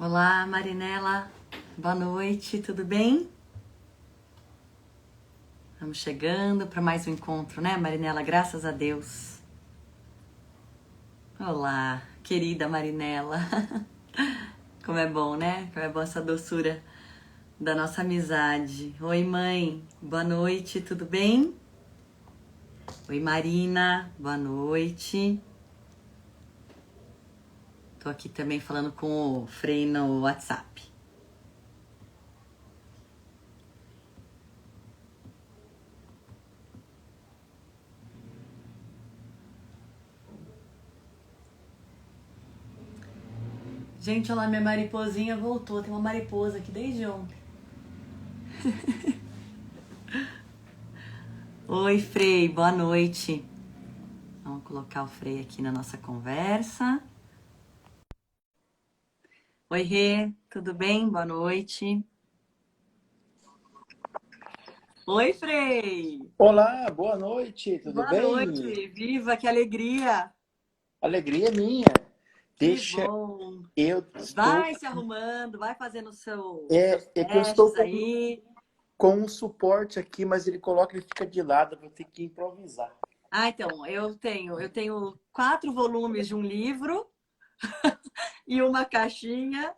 Olá, Marinela. Boa noite, tudo bem? Estamos chegando para mais um encontro, né, Marinela? Graças a Deus. Olá, querida Marinela. Como é bom, né? Como é bom essa doçura da nossa amizade. Oi, mãe. Boa noite, tudo bem? Oi, Marina. Boa noite. Tô aqui também falando com o Frei no WhatsApp. Gente, olha lá, minha mariposinha voltou. Tem uma mariposa aqui desde ontem. Oi, Frei, boa noite. Vamos colocar o Frei aqui na nossa conversa. Oi, Rê, tudo bem? Boa noite. Oi, Frei. Olá, boa noite, tudo Boa bem? noite. Viva, que alegria. Alegria minha. Que Deixa, bom. eu estou. Vai se arrumando, vai fazendo seus É que eu estou testes aí. com um suporte aqui, mas ele coloca e fica de lado, vou ter que improvisar. Ah, então, eu tenho 4 volumes de um livro e uma caixinha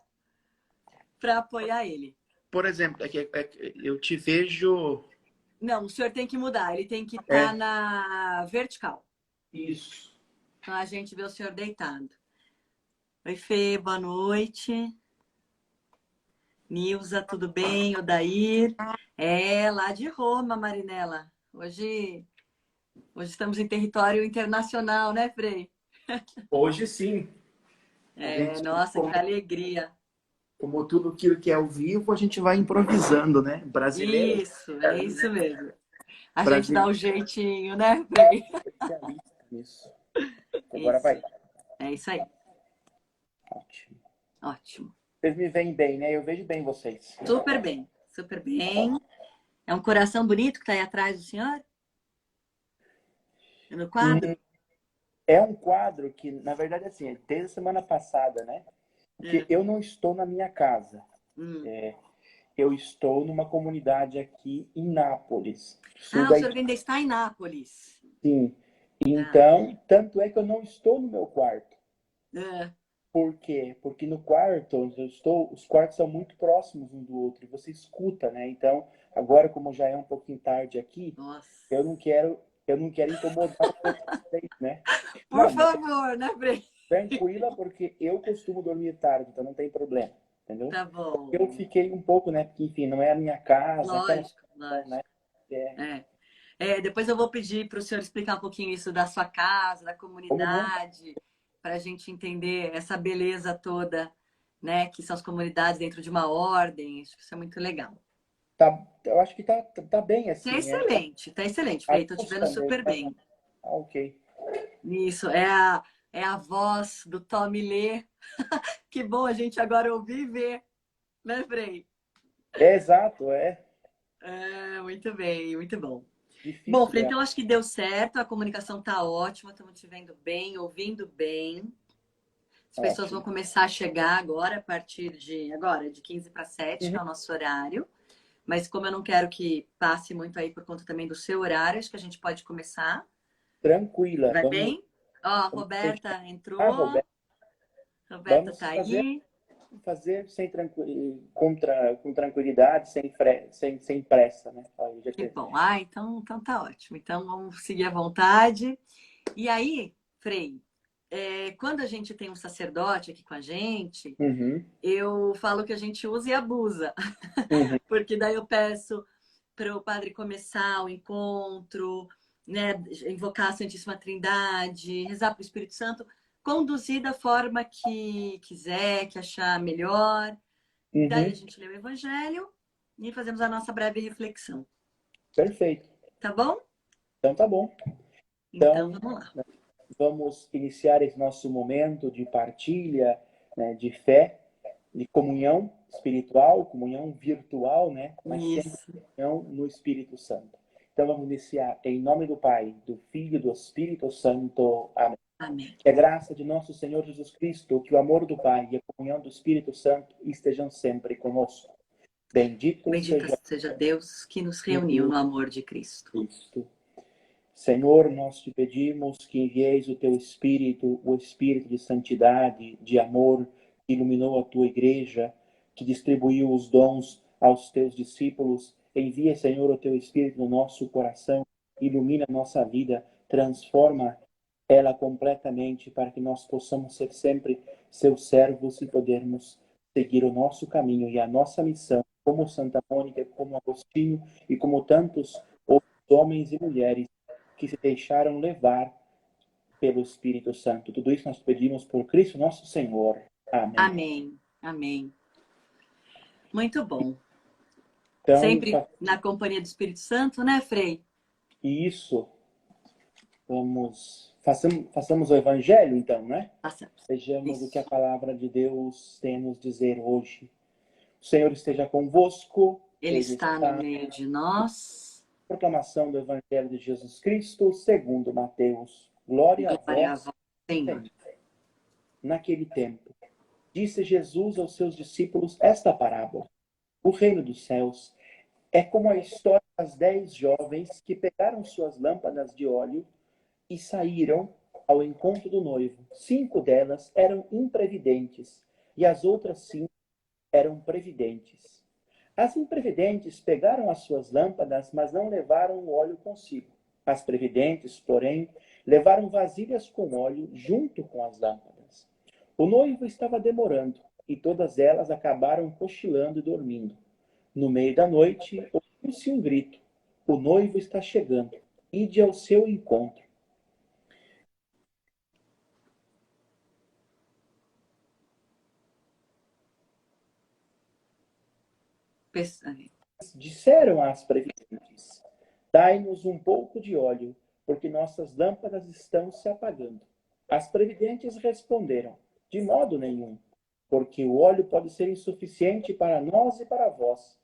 para apoiar ele. Por exemplo, eu te vejo. Não, o senhor tem que mudar, ele tem que estar É, na vertical. isso. Então a gente vê o senhor deitado. Oi, Fê, boa noite. Nilza, tudo bem? Odair? É, lá de Roma, Marinela. Hoje estamos em território internacional, né, Frei? Hoje sim. A É, gente, nossa, que como, alegria. como tudo aquilo que é ao vivo, a gente vai improvisando, né? Brasileiro É isso mesmo. A gente dá brasileiro o jeitinho, né, Frei? é especialista nisso. Agora Isso, vai. é isso aí. Ótimo. Ótimo. Vocês me veem bem, né? Eu vejo bem vocês. Super bem, super bem. É um coração bonito que está aí atrás do senhor? No quadro? É um quadro que, na verdade, assim, desde a semana passada, né? Porque É. eu não estou na minha casa. Hum. Eu estou numa comunidade aqui em Nápoles, sul Ah, o da senhor Itália. ainda está em Nápoles. Sim. Ah, Então, tanto é que eu não estou no meu quarto. é. Por quê? Porque no quarto onde eu estou, os quartos são muito próximos um do outro e você escuta, né? Então, agora como já é um pouquinho tarde aqui, Nossa. eu não quero, eu não quero incomodar vocês, né? Por Não, mas favor, né, Frei? tranquila, porque eu costumo dormir tarde, então não tem problema, entendeu? Tá Eu bom. fiquei um pouco, né? Porque, enfim, não é a minha casa, aquela Lógico, situação, lógico. né? É, É. É, depois eu vou pedir para o senhor explicar um pouquinho isso da sua casa, da como não? comunidade, para a gente entender essa beleza toda, né? Que são as comunidades dentro de uma ordem. Acho que isso é muito legal. Tá, eu acho que tá bem assim, é. Tá excelente, A Frei. Tô te vendo nossa, né? super bem. Ah, ok. Isso, é a voz do Tommy Lê. Que bom a gente agora ouvir e ver, né, Frei? É exato, é É, muito bem, muito bom. Bom, difícil, Frei, né? então acho que deu certo, a comunicação tá ótima, estamos te vendo bem, ouvindo bem. As pessoas vão Ótimo. começar a chegar agora, a partir de agora, de 15 para 7, que Uhum. é o nosso horário. Mas como eu não quero que passe muito aí por conta também do seu horário, acho que a gente pode começar. Tranquila, Vai vamos, bem? Ó, a vamos deixar. Roberta Ah, entrou. Roberto, Roberta vamos tá aí. fazer sem com tranquilidade, sem pressa, né? Aí, já Que que bom. Ah, então tá ótimo. Então vamos seguir à vontade. E aí, Frei, quando a gente tem um sacerdote aqui com a gente, Uhum, eu falo que a gente usa e abusa. uhum. Porque daí eu peço para o padre começar o encontro, né, invocar a Santíssima Trindade, rezar para o Espírito Santo, conduzir da forma que quiser, que achar melhor. Daí a Uhum. gente lê o Evangelho e fazemos a nossa breve reflexão. Perfeito. Tá bom? Então tá bom. Então Então, vamos lá. vamos iniciar esse nosso momento de partilha, né, de fé, de comunhão espiritual, comunhão virtual, né, mas sempre Isso. comunhão no Espírito Santo. Então vamos iniciar em nome do Pai, do Filho e do Espírito Santo. Amém. Amém. Que a graça de nosso Senhor Jesus Cristo, que o amor do Pai e a comunhão do Espírito Santo estejam sempre conosco. Bendito Bendito seja seja Deus que nos reuniu no amor de Cristo. Cristo. Senhor, nós te pedimos que envieis o teu Espírito, o Espírito de santidade, de amor, que iluminou a tua igreja, que distribuiu os dons aos teus discípulos. Envia, Senhor, o teu Espírito no nosso coração, ilumina a nossa vida, transforma ela completamente para que nós possamos ser sempre seus servos e podermos seguir o nosso caminho e a nossa missão, como Santa Mônica, como Agostinho e como tantos outros homens e mulheres que se deixaram levar pelo Espírito Santo. Tudo isso nós pedimos por Cristo nosso Senhor. Amém. Amém. Amém. Muito bom. Então, Sempre na companhia do Espírito Santo, né, Frei? Isso. Façamos o Evangelho, então, né? Passamos. Vejamos Isso. o que a palavra de Deus tem a nos dizer hoje. O Senhor esteja convosco. Ele está no meio de nós. Proclamação do Evangelho de Jesus Cristo, segundo Mateus. Glória a vós, Senhor. Naquele tempo, disse Jesus aos seus discípulos esta parábola. O reino dos céus é como a história das 10 jovens que pegaram suas lâmpadas de óleo e saíram ao encontro do noivo. 5 delas eram imprevidentes e as outras 5 eram previdentes. As imprevidentes pegaram as suas lâmpadas, mas não levaram o óleo consigo. As previdentes, porém, levaram vasilhas com óleo junto com as lâmpadas. O noivo estava demorando e todas elas acabaram cochilando e dormindo. No meio da noite, ouviu-se um grito. O noivo está chegando. Ide ao seu encontro. Disseram às previdentes: dai-nos um pouco de óleo, porque nossas lâmpadas estão se apagando. As previdentes responderam: de modo nenhum, porque o óleo pode ser insuficiente para nós e para vós.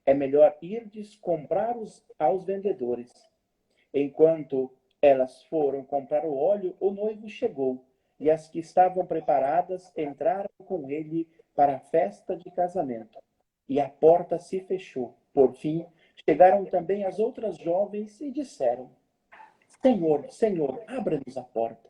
É melhor irdes comprar aos vendedores. Enquanto elas foram comprar o óleo, o noivo chegou, e as que estavam preparadas entraram com ele para a festa de casamento. E a porta se fechou. Por fim, chegaram também as outras jovens e disseram: Senhor, Senhor, abra-nos a porta.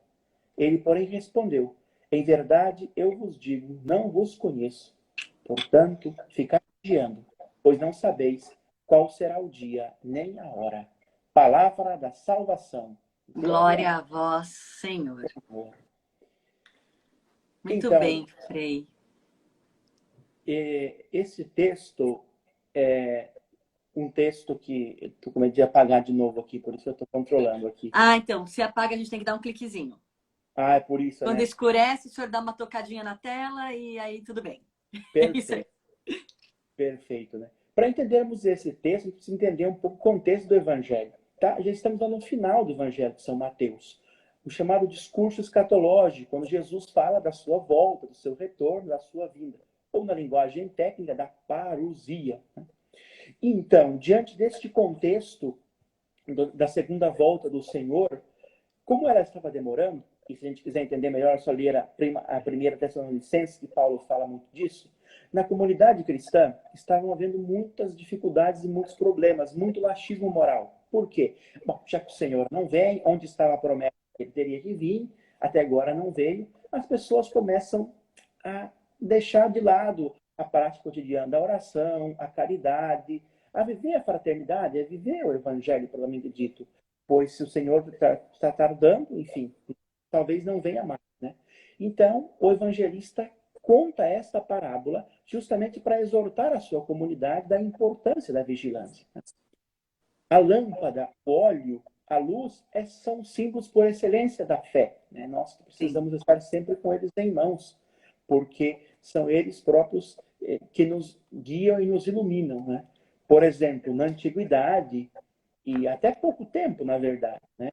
Ele, porém, respondeu: em verdade, eu vos digo, não vos conheço. Portanto, ficai vigiando, pois não sabeis qual será o dia nem a hora. Palavra da salvação. Glória a vós, Senhor. Muito então, bem, Frei. Esse texto é um texto que eu tô com medo de apagar de novo aqui, por isso eu estou controlando aqui. Ah, então, se apaga, a gente tem que dar um cliquezinho. Ah, é por isso, Quando né? escurece, o senhor dá uma tocadinha na tela e aí tudo bem. Perfeito. Perfeito, né? Para entendermos esse texto, a gente precisa entender um pouco o contexto do Evangelho. Tá? Já estamos no final do Evangelho de São Mateus. O chamado discurso escatológico, quando Jesus fala da sua volta, do seu retorno, da sua vinda. Ou na linguagem técnica, da parousia. Né? Então, diante deste contexto da segunda volta do Senhor, como ela estava demorando, e se a gente quiser entender melhor, é só ler a primeira Tessalonicenses, que Paulo fala muito disso, na comunidade cristã estavam havendo muitas dificuldades e muitos problemas, muito laxismo moral. Por quê? Bom, já que o Senhor não vem, onde estava a promessa que ele teria que vir, até agora não veio, as pessoas começam a deixar de lado a prática cotidiana da oração, a caridade, a viver a fraternidade, a viver o evangelho, propriamente dito. Pois se o Senhor está tardando, enfim, talvez não venha mais, né? Então, o evangelista conta esta parábola justamente para exortar a sua comunidade da importância da vigilância. A lâmpada, o óleo, a luz são símbolos por excelência da fé, né? Nós precisamos estar sempre com eles em mãos, porque são eles próprios que nos guiam e nos iluminam, né? Por exemplo, na antiguidade, e até pouco tempo, na verdade, né?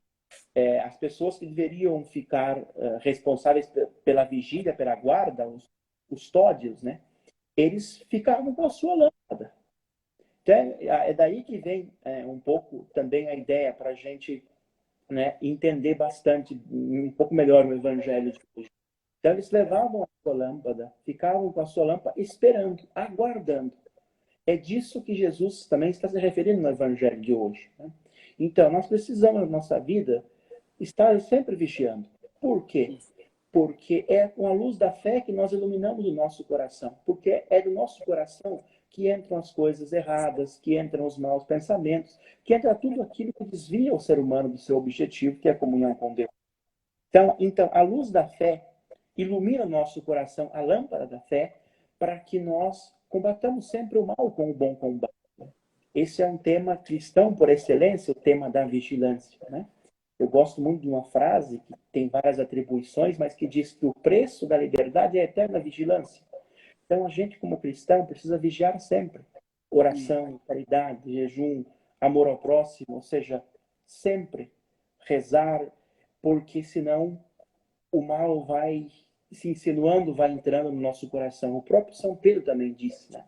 As pessoas que deveriam ficar responsáveis pela vigília, pela guarda, os custódios, né? Eles ficavam com a sua lâmpada. Então, é daí que vem um pouco também a ideia para a gente, né, entender bastante, um pouco melhor o evangelho de hoje. Então, eles levavam a sua lâmpada, ficavam com a sua lâmpada esperando, aguardando. É disso que Jesus também está se referindo no evangelho de hoje, né? Então, nós precisamos, na nossa vida, estar sempre vigiando. Por quê? Porque é com a luz da fé que nós iluminamos o nosso coração. Porque é do nosso coração que entram as coisas erradas, que entram os maus pensamentos, que entra tudo aquilo que desvia o ser humano do seu objetivo, que é a comunhão com Deus. Então, a luz da fé ilumina o nosso coração, a lâmpada da fé, para que nós combatamos sempre o mal com o bom combate. Esse é um tema cristão por excelência, o tema da vigilância, né? Eu gosto muito de uma frase que tem várias atribuições, mas que diz que o preço da liberdade é a eterna vigilância. Então, a gente, como cristão, precisa vigiar sempre. Oração, caridade, jejum, amor ao próximo, ou seja, sempre rezar, porque senão o mal vai se insinuando, vai entrando no nosso coração. O próprio São Pedro também disse, né?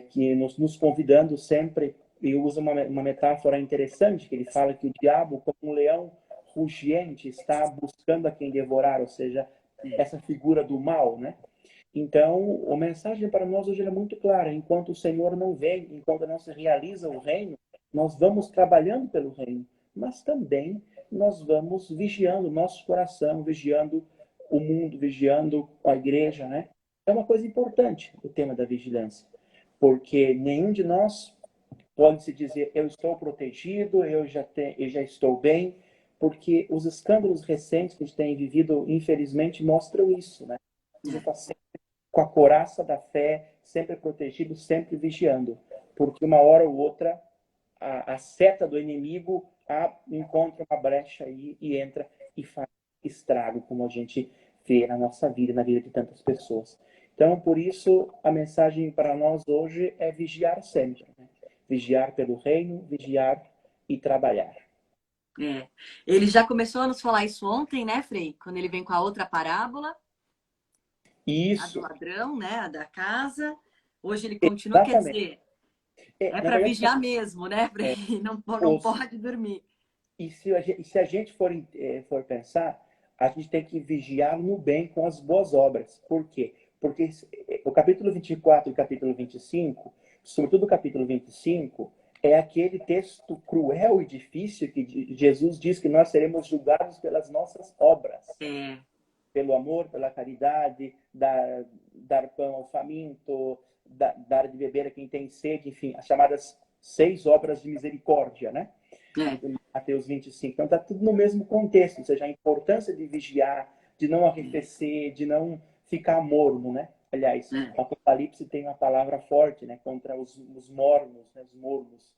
Que nos convidando sempre, e usa uma metáfora interessante, que ele fala que o diabo, como um leão rugiente, está buscando a quem devorar, ou seja, essa figura do mal, né? Então, a mensagem para nós hoje é muito clara. Enquanto o Senhor não vem, enquanto não se realiza o reino, nós vamos trabalhando pelo reino, mas também nós vamos vigiando o nosso coração, vigiando o mundo, vigiando a igreja, né? É uma coisa importante o tema da vigilância, porque nenhum de nós pode se dizer eu estou protegido, eu já estou bem, porque os escândalos recentes que a gente tem vivido, infelizmente, mostram isso, né? Você está com a couraça da fé, sempre protegido, sempre vigiando. Porque uma hora ou outra, a seta do inimigo encontra uma brecha aí e entra e faz estrago, como a gente vê na nossa vida, na vida de tantas pessoas. Então, por isso, a mensagem para nós hoje é vigiar sempre, né? Vigiar pelo reino, vigiar e trabalhar. É. Ele já começou a nos falar isso ontem, né, Frei? Quando ele vem com a outra parábola, a do Isso, ladrão, né, a da casa. Hoje ele continua, quer exatamente. dizer, é Na para verdade, vigiar mesmo, né, Frei? Não os, pode dormir. se a gente for pensar, a gente tem que vigiar no bem com as boas obras. Por quê? Porque o capítulo 24 e o capítulo 25, sobretudo o capítulo 25, é aquele texto cruel e difícil que Jesus diz que nós seremos julgados pelas nossas obras. É, Pelo amor, pela caridade, dar pão ao faminto, dar de beber a quem tem sede, enfim, as chamadas 6 obras de misericórdia, né? é, Mateus 25. Então, está tudo no mesmo contexto, ou seja, a importância de vigiar, de não arrefecer, de não ficar morno, né? Aliás, é. o Apocalipse tem uma palavra forte, né? Contra os mornos, né? Os mornos.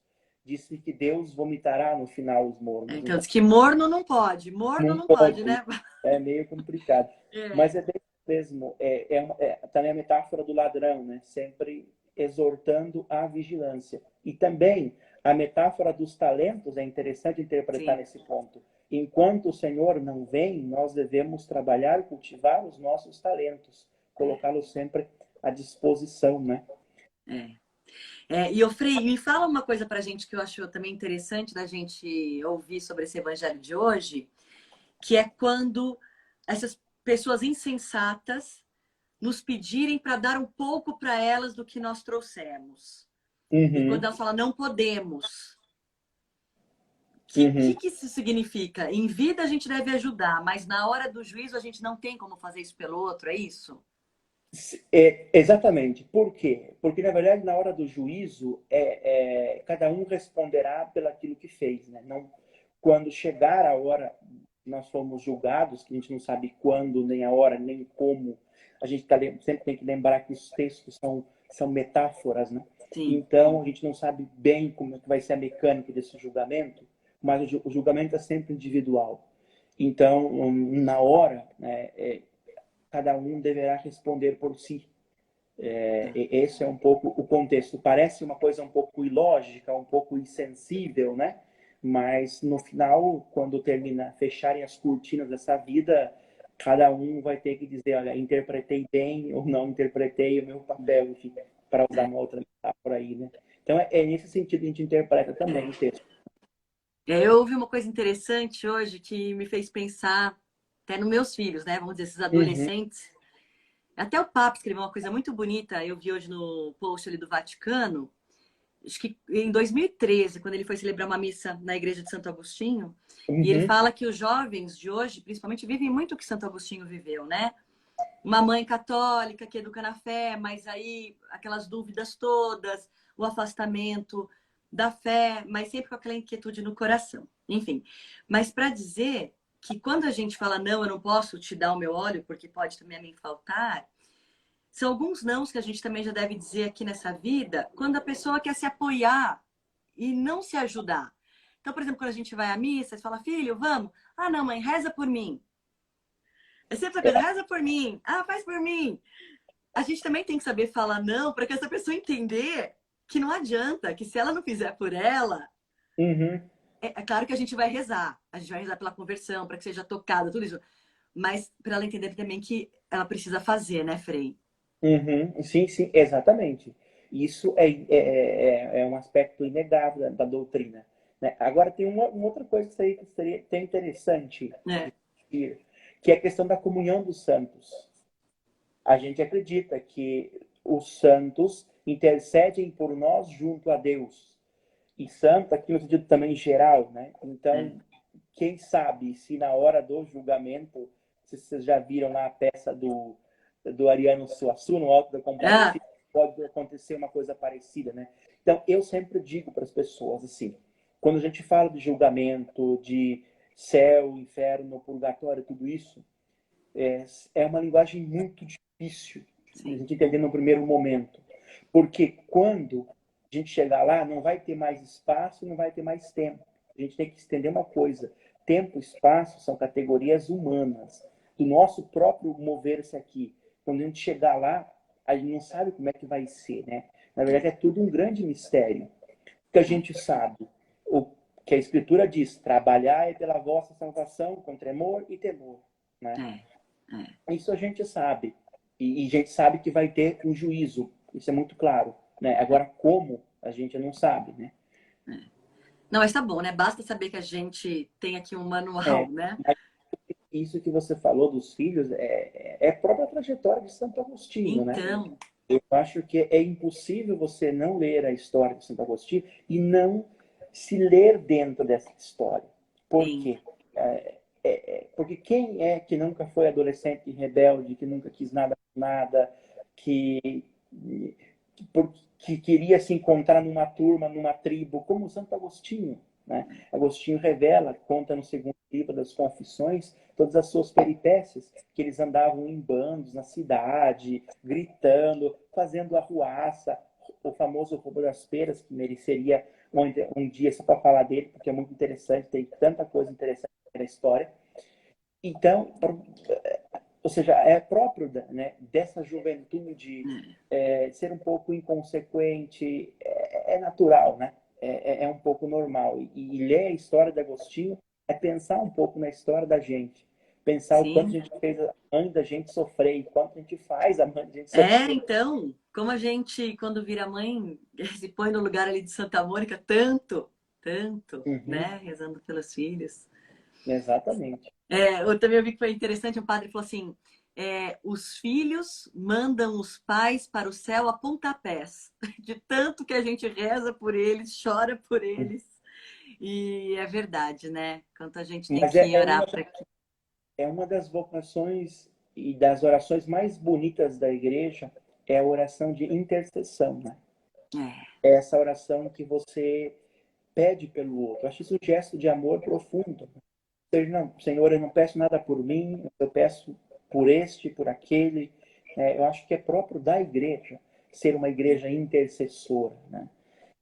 Disse que Deus vomitará no final os mornos. Então, Então, diz que morno não não pode, pode, né? é meio complicado. É, Mas é bem mesmo, também a metáfora do ladrão, né? Sempre exortando a vigilância. E também a metáfora dos talentos é interessante interpretar sim. nesse ponto. Enquanto o Senhor não vem, nós devemos trabalhar e cultivar os nossos talentos, colocá-los sempre à disposição, né? É. E o Frei, me fala uma coisa para a gente que eu acho também interessante da gente ouvir sobre esse evangelho de hoje, que é quando essas pessoas insensatas nos pedirem para dar um pouco para elas do que nós trouxemos. E quando Uhum, elas falam, não podemos. uhum. Que isso significa? Em vida a gente deve ajudar, mas na hora do juízo a gente não tem como fazer isso pelo outro, é isso? Exatamente. Por quê? Porque, na verdade, na hora do juízo, cada um responderá pelaquilo que fez, né? Não, quando chegar a hora, nós fomos julgados, que a gente não sabe quando, nem a hora, nem como. A gente sempre tem que lembrar que os textos são metáforas, né? Sim. Então, a gente não sabe bem como é que vai ser a mecânica desse julgamento, mas o julgamento é sempre individual. Então, na hora, né, cada um deverá responder por si. Esse é um pouco o contexto. Parece uma coisa um pouco ilógica, um pouco insensível, né? Mas no final, quando fecharem as cortinas dessa vida, cada um vai ter que dizer, olha, interpretei bem ou não interpretei o meu papel, enfim, para usar uma outra metáfora aí, né? Então, é nesse sentido que a gente interpreta também o texto. Eu ouvi uma coisa interessante hoje que me fez pensar até nos meus filhos, né? Vamos dizer, esses Uhum, adolescentes. Até o Papa escreveu uma coisa muito bonita, eu vi hoje no post ali do Vaticano, acho que em 2013, quando ele foi celebrar uma missa na igreja de Santo Agostinho, e ele uhum, fala que os jovens de hoje, principalmente, vivem muito o que Santo Agostinho viveu, né? Uma mãe católica que educa na fé, mas aí aquelas dúvidas todas, o afastamento da fé, mas sempre com aquela inquietude no coração. Enfim, mas para dizer que quando a gente fala não, eu não posso te dar o meu óleo, porque pode também a mim faltar, são alguns nãos que a gente também já deve dizer aqui nessa vida, quando a pessoa quer se apoiar e não se ajudar. Então, por exemplo, quando a gente vai à missa, você fala, filho, vamos. Ah, não, mãe, reza por mim. É sempre essa coisa, reza por mim. Ah, faz por mim. A gente também tem que saber falar não para que essa pessoa entender que não adianta, que se ela não fizer por ela, uhum, é claro que a gente vai rezar. A gente vai rezar pela conversão, para que seja tocada, tudo isso. Mas para ela entender também que ela precisa fazer, né, Frei? uhum. Sim, sim, exatamente. Isso é um aspecto inegável da doutrina, né? Agora, tem uma outra coisa que seria até interessante É. discutir, que é a questão da comunhão dos santos. A gente acredita que os santos intercedem por nós junto a Deus. E santo aqui no sentido também geral, né? É. Então, quem sabe se na hora do julgamento, se vocês já viram lá a peça do Ariano Suassuna, no Alto da Ah, Compadecida, pode acontecer uma coisa parecida, né? Então, eu sempre digo para as pessoas assim, quando a gente fala de julgamento, de céu, inferno, purgatório, tudo isso, é uma linguagem muito difícil de a sim. gente entender no primeiro momento. Porque quando a gente chegar lá, não vai ter mais espaço, não vai ter mais tempo. A gente tem que entender uma coisa: tempo e espaço são categorias humanas, do nosso próprio mover-se aqui. Quando a gente chegar lá, a gente não sabe como é que vai ser, né? Na verdade, é tudo um grande mistério. O que a gente sabe, o que a Escritura diz: trabalhai pela vossa salvação com tremor e temor, né? É, é. Isso a gente sabe. E a gente sabe que vai ter um juízo. Isso é muito claro. Né? Agora, como, a gente não sabe. Né? Não, mas tá bom, né? Basta saber que a gente tem aqui um É, manual, né? mas isso que você falou dos filhos é a própria trajetória de Santo Agostinho. Né? Então, Eu acho que é impossível você não ler a história de Santo Agostinho e não se ler dentro dessa história. Por sim. quê? Porque quem é que nunca foi adolescente rebelde, que nunca quis nada com nada, que, que queria se encontrar numa turma, numa tribo, como Santo Agostinho? Né? Agostinho revela, conta no segundo livro das Confissões, todas as suas peripécias, que eles andavam em bandos na cidade, gritando, fazendo arruaça, o famoso roubo das peras, que mereceria um dia só para falar dele, porque é muito interessante, tem tanta coisa interessante na história. Então, ou seja, é próprio né, dessa juventude ser um pouco inconsequente, é natural, né? É um pouco normal. E ler a história de Agostinho é pensar um pouco na história da gente. Pensar o quanto a Sim. gente fez a mãe da gente sofrer e quanto a gente faz a mãe da gente É, sofrer. então, como a gente, quando vira mãe, se põe no lugar ali de Santa Mônica, tanto, tanto, Uhum, né? Rezando pelos filhos. exatamente. Eu também ouvi que foi interessante, um padre falou assim, os filhos mandam os pais para o céu a pontapés, de tanto que a gente reza por eles, chora por eles. E é verdade, né? Quanto a gente tem Mas que orar para que. é uma das vocações e das orações mais bonitas da igreja é a oração de intercessão, né? É, É essa oração que você pede pelo outro. Eu acho isso um gesto de amor profundo. Ou seja, não, Senhor, eu não peço nada por mim, eu peço por este, por aquele. Eu acho que é próprio da igreja ser uma igreja intercessora, né?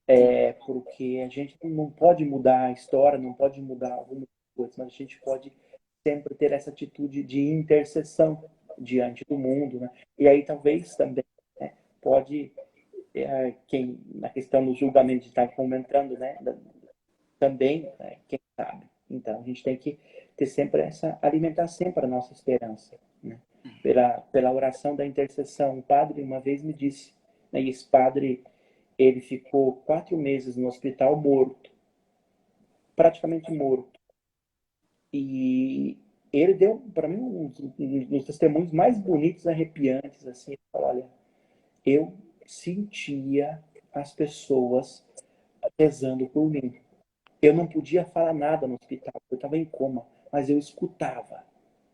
sim, Porque a gente não pode mudar a história, não pode mudar algumas coisas, mas a gente pode sempre ter essa atitude de intercessão diante do mundo, né? E aí talvez também, né, pode quem na questão do julgamento está comentando, né, também, né, quem sabe. Então a gente tem que ter sempre essa alimentar sempre a nossa esperança, né? Pela oração da intercessão. Um padre uma vez me disse, né, e esse padre Ele ficou 4 meses no hospital morto, praticamente morto. E ele deu para mim um dos testemunhos mais bonitos, arrepiantes, assim. Ele falou, olha, eu sentia as pessoas rezando por mim. Eu não podia falar nada no hospital, eu estava em coma, mas eu escutava.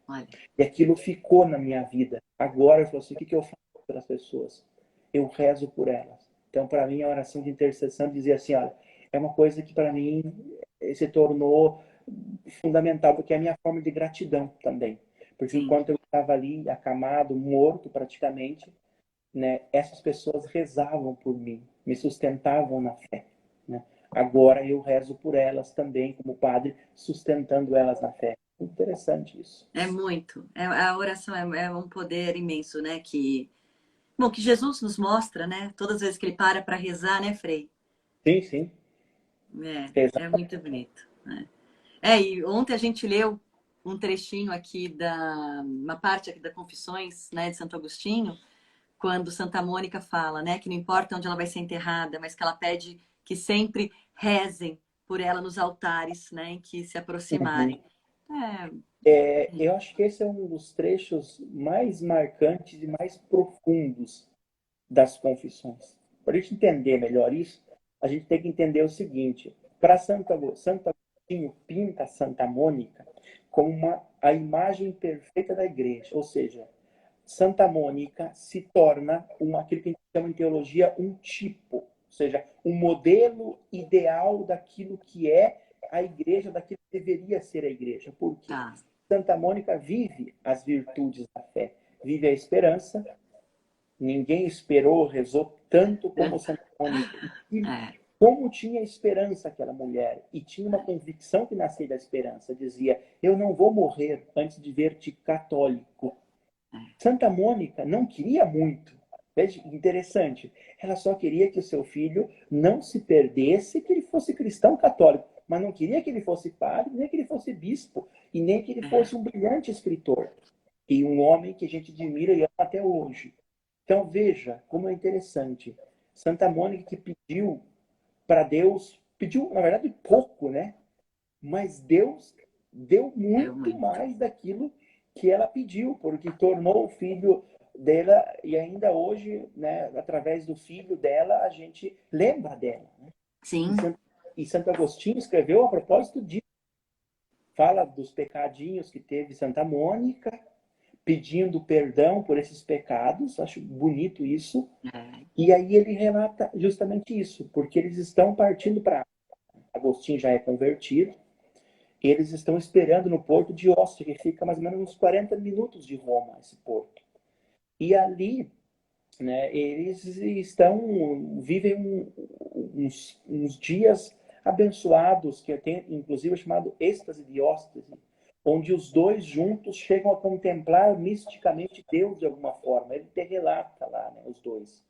Olha, E aquilo ficou na minha vida. Agora eu falo assim, o que eu faço pelas pessoas? Eu rezo por elas. Então, para mim, a oração de intercessão dizia assim, olha, é uma coisa que para mim se tornou fundamental, porque é a minha forma de gratidão também. Porque sim. enquanto eu estava ali, acamado, morto praticamente, né, essas pessoas rezavam por mim, me sustentavam na fé. Né? Agora eu rezo por elas também, como padre, sustentando elas na fé. Interessante isso. É muito. A oração é um poder imenso, né? Bom, que Jesus nos mostra, né? Todas as vezes que ele para rezar, né, Frei? Sim, sim. É muito bonito, né? E ontem a gente leu um trechinho aqui uma parte aqui da Confissões, né, de Santo Agostinho, quando Santa Mônica fala, né, que não importa onde ela vai ser enterrada, mas que ela pede que sempre rezem por ela nos altares, né, em que se Uhum. aproximarem. É, Eu acho que esse é um dos trechos mais marcantes e mais profundos das confissões. Para a gente entender melhor isso, a gente tem que entender o seguinte: para Santo Agostinho pinta Santa Mônica como a imagem perfeita da igreja, ou seja, Santa Mônica se torna aquilo que a gente chama em teologia um tipo, ou seja, um modelo ideal daquilo que é a igreja, daquilo que deveria ser a igreja. Por quê? tá. Santa Mônica vive as virtudes da fé, vive a esperança. Ninguém esperou, rezou tanto como Santa Mônica. E É, como tinha esperança aquela mulher, e tinha uma convicção que nascia da esperança, dizia, eu não vou morrer antes de ver-te católico. é, Santa Mônica não queria muito. Veja, interessante. Ela só queria que o seu filho não se perdesse, que ele fosse cristão católico. Mas não queria que ele fosse padre, nem que ele fosse bispo, e nem que ele é. fosse um brilhante escritor. E um homem que a gente admira e ama até hoje. Então veja como é interessante. Santa Mônica que pediu para Deus, pediu, na verdade, pouco, né? Mas Deus deu Deu muito muito. mais daquilo que ela pediu, porque tornou o filho dela, e ainda hoje, né, através do filho dela, a gente lembra dela. Né? E, Sim, Santo, e Santo Agostinho escreveu a propósito disso. Fala dos pecadinhos que teve Santa Mônica, pedindo perdão por esses pecados, acho bonito isso. é, E aí ele relata justamente isso, porque eles estão partindo para. Agostinho já é convertido, eles estão esperando no porto de Ostia, que fica mais ou menos uns 40 minutos de Roma, esse porto. E ali, né, eles vivem uns dias abençoados, que tem inclusive chamado êxtase de Óstase, onde os dois juntos chegam a contemplar misticamente Deus de alguma forma. Ele te relata lá, né, os dois.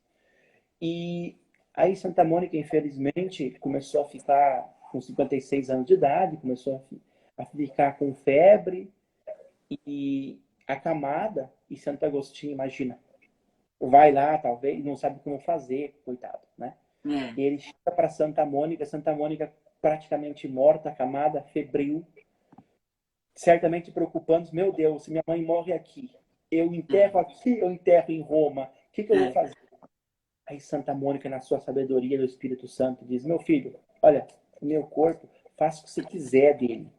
E aí Santa Mônica, infelizmente, começou a ficar com 56 anos de idade, começou a ficar com febre e acamada. E Santo Agostinho, imagina, vai lá, talvez, não sabe como fazer, coitado, né? é, E ele chega para Santa Mônica praticamente morta, acamada, febril, certamente preocupando, meu Deus, se minha mãe morre aqui, eu enterro aqui, eu enterro em Roma, o que eu vou é, fazer? Aí Santa Mônica, na sua sabedoria do Espírito Santo, diz, meu filho, olha, o meu corpo, faça o que você quiser dele.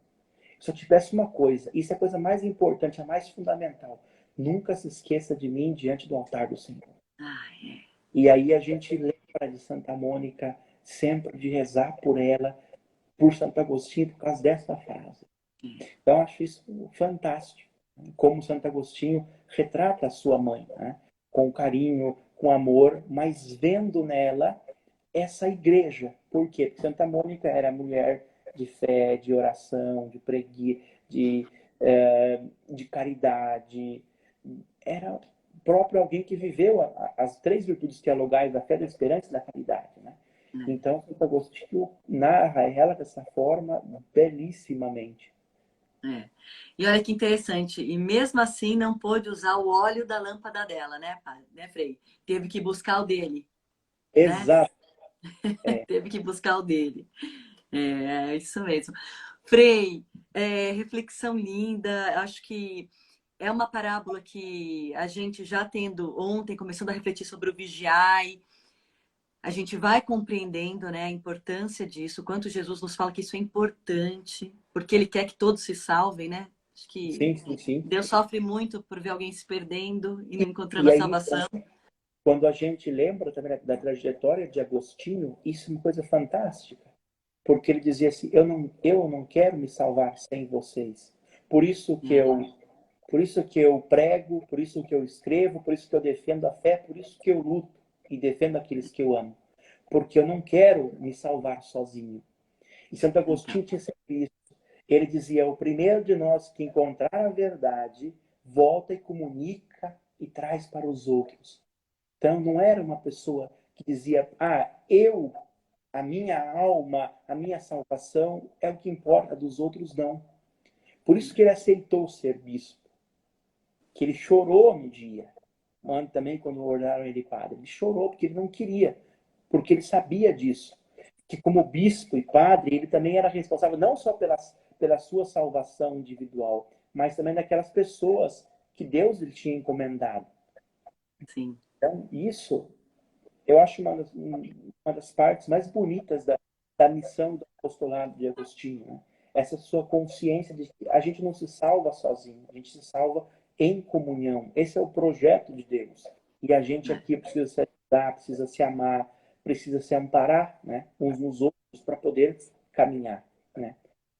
Só te peço uma coisa, isso é a coisa mais importante, a mais fundamental. Nunca se esqueça de mim diante do altar do Senhor. ai, E aí a gente lembra de Santa Mônica, sempre de rezar por ela, por Santo Agostinho, por causa dessa frase. é, Então, eu acho isso fantástico, né? Como Santo Agostinho retrata a sua mãe, né? Com carinho, com amor, mas vendo nela essa igreja. Por quê? Porque Santa Mônica era mulher de fé, de oração, de pregui, de caridade. Era próprio alguém que viveu as três virtudes teologais da fé, da esperança e da caridade. Né? é. Então, Santo Agostinho narra ela dessa forma belíssimamente. É. E olha que interessante, e mesmo assim não pôde usar o óleo da lâmpada dela, né, pai? Né, Frei? Teve que buscar o dele, né? Exato. Teve que buscar o dele. É isso mesmo. Frei, reflexão linda. Acho que é uma parábola que a gente já tendo ontem, começando a refletir sobre o vigiai, a gente vai compreendendo, né, a importância disso, quanto Jesus nos fala que isso é importante, porque ele quer que todos se salvem, né? Acho que Sim, sim, sim. Deus sofre muito por ver alguém se perdendo e não encontrando E a aí, salvação. quando a gente lembra também da trajetória de Agostinho, isso é uma coisa fantástica. Porque ele dizia assim, eu não quero me salvar sem vocês. Por isso que É, eu, por isso que eu prego, por isso que eu escrevo, por isso que eu defendo a fé, por isso que eu luto e defendo aqueles que eu amo. Porque eu não quero me salvar sozinho. E Santo então, Agostinho tinha sempre isso. Ele dizia, o primeiro de nós que encontrar a verdade, volta e comunica e traz para os outros. Então, não era uma pessoa que dizia, a minha alma, a minha salvação é o que importa, dos outros não. Por isso que ele aceitou ser bispo, que ele chorou no dia, também quando ordenaram ele padre. Ele chorou porque ele não queria, porque ele sabia disso, que como bispo e padre, ele também era responsável não só pela sua salvação individual, mas também daquelas pessoas que Deus lhe tinha encomendado. sim. Então, isso eu acho uma das partes mais bonitas da missão do apostolado de Agostinho, né? Essa sua consciência de que a gente não se salva sozinho, a gente se salva em comunhão. Esse é o projeto de Deus. E a gente aqui precisa se ajudar, precisa se amar, precisa se amparar, né, uns nos outros para poder caminhar, né?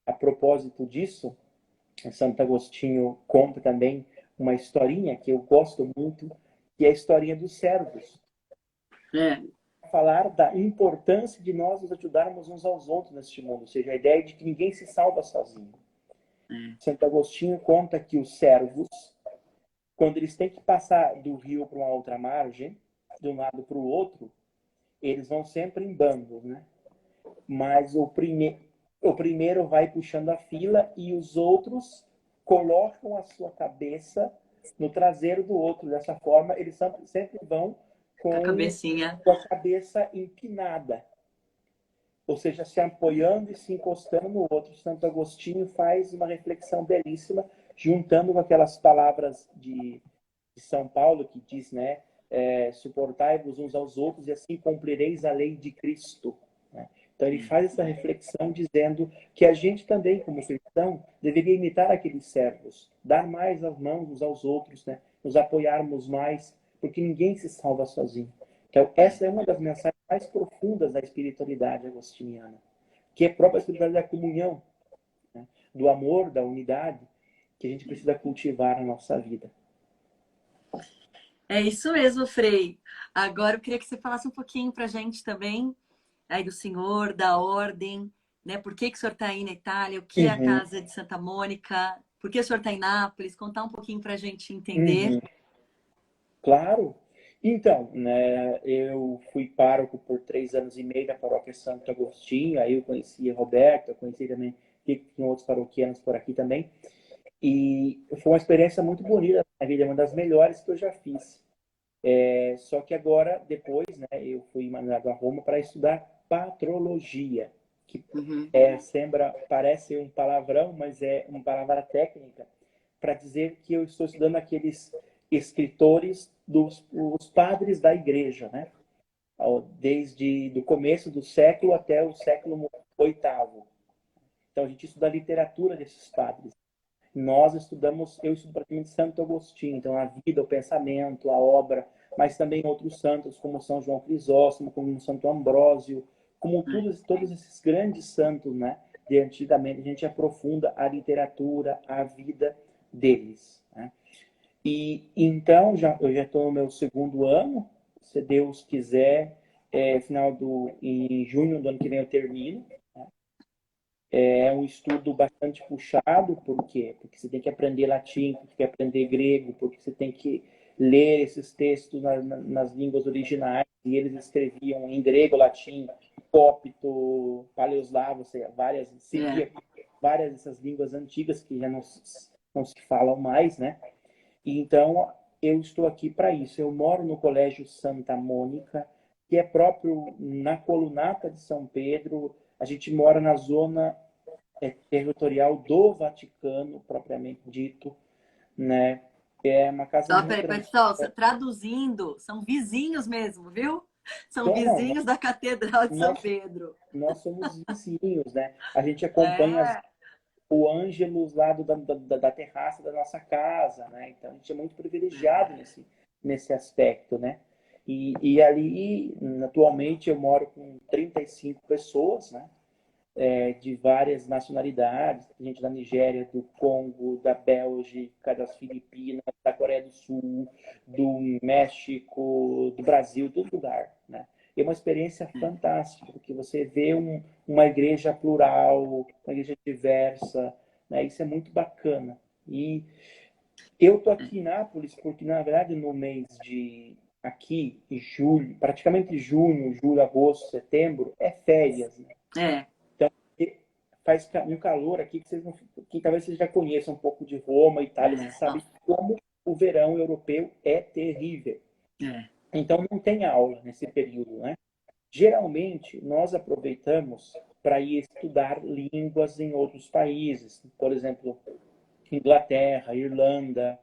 A propósito disso, Santo Agostinho conta também uma historinha que eu gosto muito, que é a historinha dos servos, É, falar da importância de nós nos ajudarmos uns aos outros neste mundo, ou seja, a ideia de que ninguém se salva sozinho. é, Santo Agostinho conta que os servos, quando eles têm que passar do rio para uma outra margem, de um lado para o outro, eles vão sempre em bandos, né? Mas o primeiro vai puxando a fila e os outros colocam a sua cabeça no traseiro do outro. Dessa forma, eles sempre vão com a com cabecinha. a cabeça empinada, ou seja, se apoiando e se encostando no outro. Santo Agostinho faz uma reflexão belíssima, juntando com aquelas palavras de São Paulo, que diz, né, suportai-vos uns aos outros e assim cumprireis a lei de Cristo. Né? Então ele É, faz essa reflexão dizendo que a gente também, como cristão, deveria imitar aqueles servos, dar mais as mãos uns aos outros, né? Nos apoiarmos mais, porque ninguém se salva sozinho. Então, essa é uma das mensagens mais profundas da espiritualidade agostiniana, que é a própria espiritualidade da comunhão, né? Do amor, da unidade, que a gente precisa cultivar na nossa vida. é isso mesmo, Frei. Agora eu queria que você falasse um pouquinho para a gente também aí do senhor, da ordem, né? Por que que o senhor está aí na Itália? O que é a Uhum, Casa de Santa Mônica? Por que o senhor está em Nápoles? Contar um pouquinho para a gente entender. uhum. Claro. Então, né, eu fui pároco por 3 anos e meio na paróquia Santo Agostinho, aí eu conheci a Roberta, conheci também que tinha outros paroquianos por aqui também, e foi uma experiência muito bonita na vida, uma das melhores que eu já fiz. Só que agora, depois, né, eu fui mandado a Roma para estudar patrologia, que Uhum. parece um palavrão, mas é uma palavra técnica para dizer que eu estou estudando aqueles escritores os padres da igreja, né? Desde do começo do século até o século oitavo. Então a gente estuda a literatura desses padres. Eu estudo praticamente Santo Agostinho, então a vida, o pensamento, a obra, mas também outros santos, como São João Crisóstomo, como Santo Ambrósio, como todos esses grandes santos, né? De antigamente, a gente aprofunda a literatura, a vida deles, né? E então, eu já estou no meu segundo ano, se Deus quiser, em junho do ano que vem eu termino. É um estudo bastante puxado, por quê? Porque você tem que aprender latim, porque você tem que aprender grego, porque você tem que ler esses textos nas línguas originais, e eles escreviam em grego, latim, cópito, paleoslavo, ou seja, É. seguia várias dessas línguas antigas que já não se falam mais, né? E então eu estou aqui para isso. Eu moro no Colégio Santa Mônica, que é próprio na colunata de São Pedro. A gente mora na zona territorial do Vaticano, propriamente dito, né? É uma casa Só, muito pessoal, tranquila. traduzindo, são vizinhos mesmo, viu? São Então, não, vizinhos da Catedral de São nós, Pedro. nós somos vizinhos, né? A gente acompanha É, o Ângelus lá da terraça da nossa casa, né? Então, a gente é muito privilegiado nesse aspecto, né? E ali, atualmente, eu moro com 35 pessoas, né? De várias nacionalidades, gente da Nigéria, do Congo, da Bélgica, das Filipinas, da Coreia do Sul, do México, do Brasil, todo lugar, né? É uma experiência fantástica, porque você vê uma igreja plural, uma igreja diversa, né? Isso é muito bacana. E eu tô aqui em Nápoles porque, na verdade, no mês de aqui, em julho, praticamente junho, julho, agosto, setembro, é férias, né? é, E faz um calor aqui que que talvez vocês já conheçam um pouco de Roma, Itália, vocês sabem nossa, como o verão europeu é terrível. é, Então não tem aula nesse período, né? Geralmente nós aproveitamos para ir estudar línguas em outros países, por exemplo, Inglaterra, Irlanda,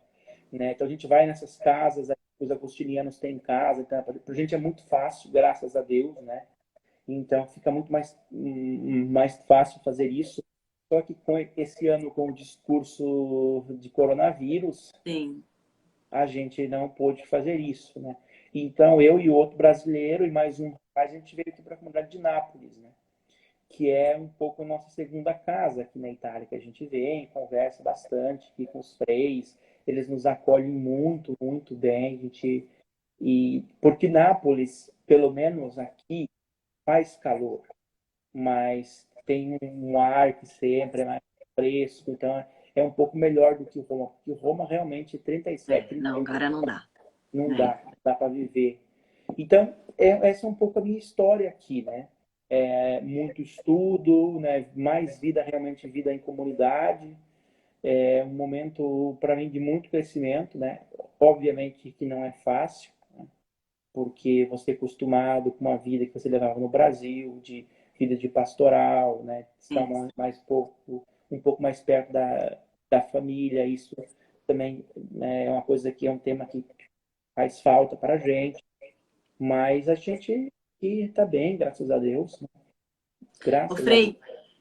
né? Então a gente vai nessas casas, os agostinianos têm casa, então para a gente é muito fácil, graças a Deus, né? Então fica muito mais fácil fazer isso. Só que com esse ano, com o discurso de coronavírus, sim. a gente não pôde fazer isso, né? Então eu e outro brasileiro e mais um rapaz, a gente veio aqui para a comunidade de Nápoles, né? Que é um pouco a nossa segunda casa aqui na Itália, que a gente vem, conversa bastante aqui com os freis, eles nos acolhem muito, muito bem, a gente e porque Nápoles, pelo menos aqui, faz calor, mas tem um ar que sempre é mais fresco, então é um pouco melhor do que Roma, porque Roma realmente 37, Não, 38 agora não dá. não É. dá para viver. Então, essa é um pouco a minha história aqui, né? Muito estudo, né? Mais vida, realmente vida em comunidade. É um momento, para mim, de muito crescimento, né? Obviamente que não é fácil, porque você é acostumado com uma vida que você levava no Brasil, de vida de pastoral, né? Estar É. um pouco mais perto da família, isso também né, é uma coisa que é um tema que faz falta para a gente, mas a gente está bem, graças a Deus, né? Ô, Graças a Deus. Frei,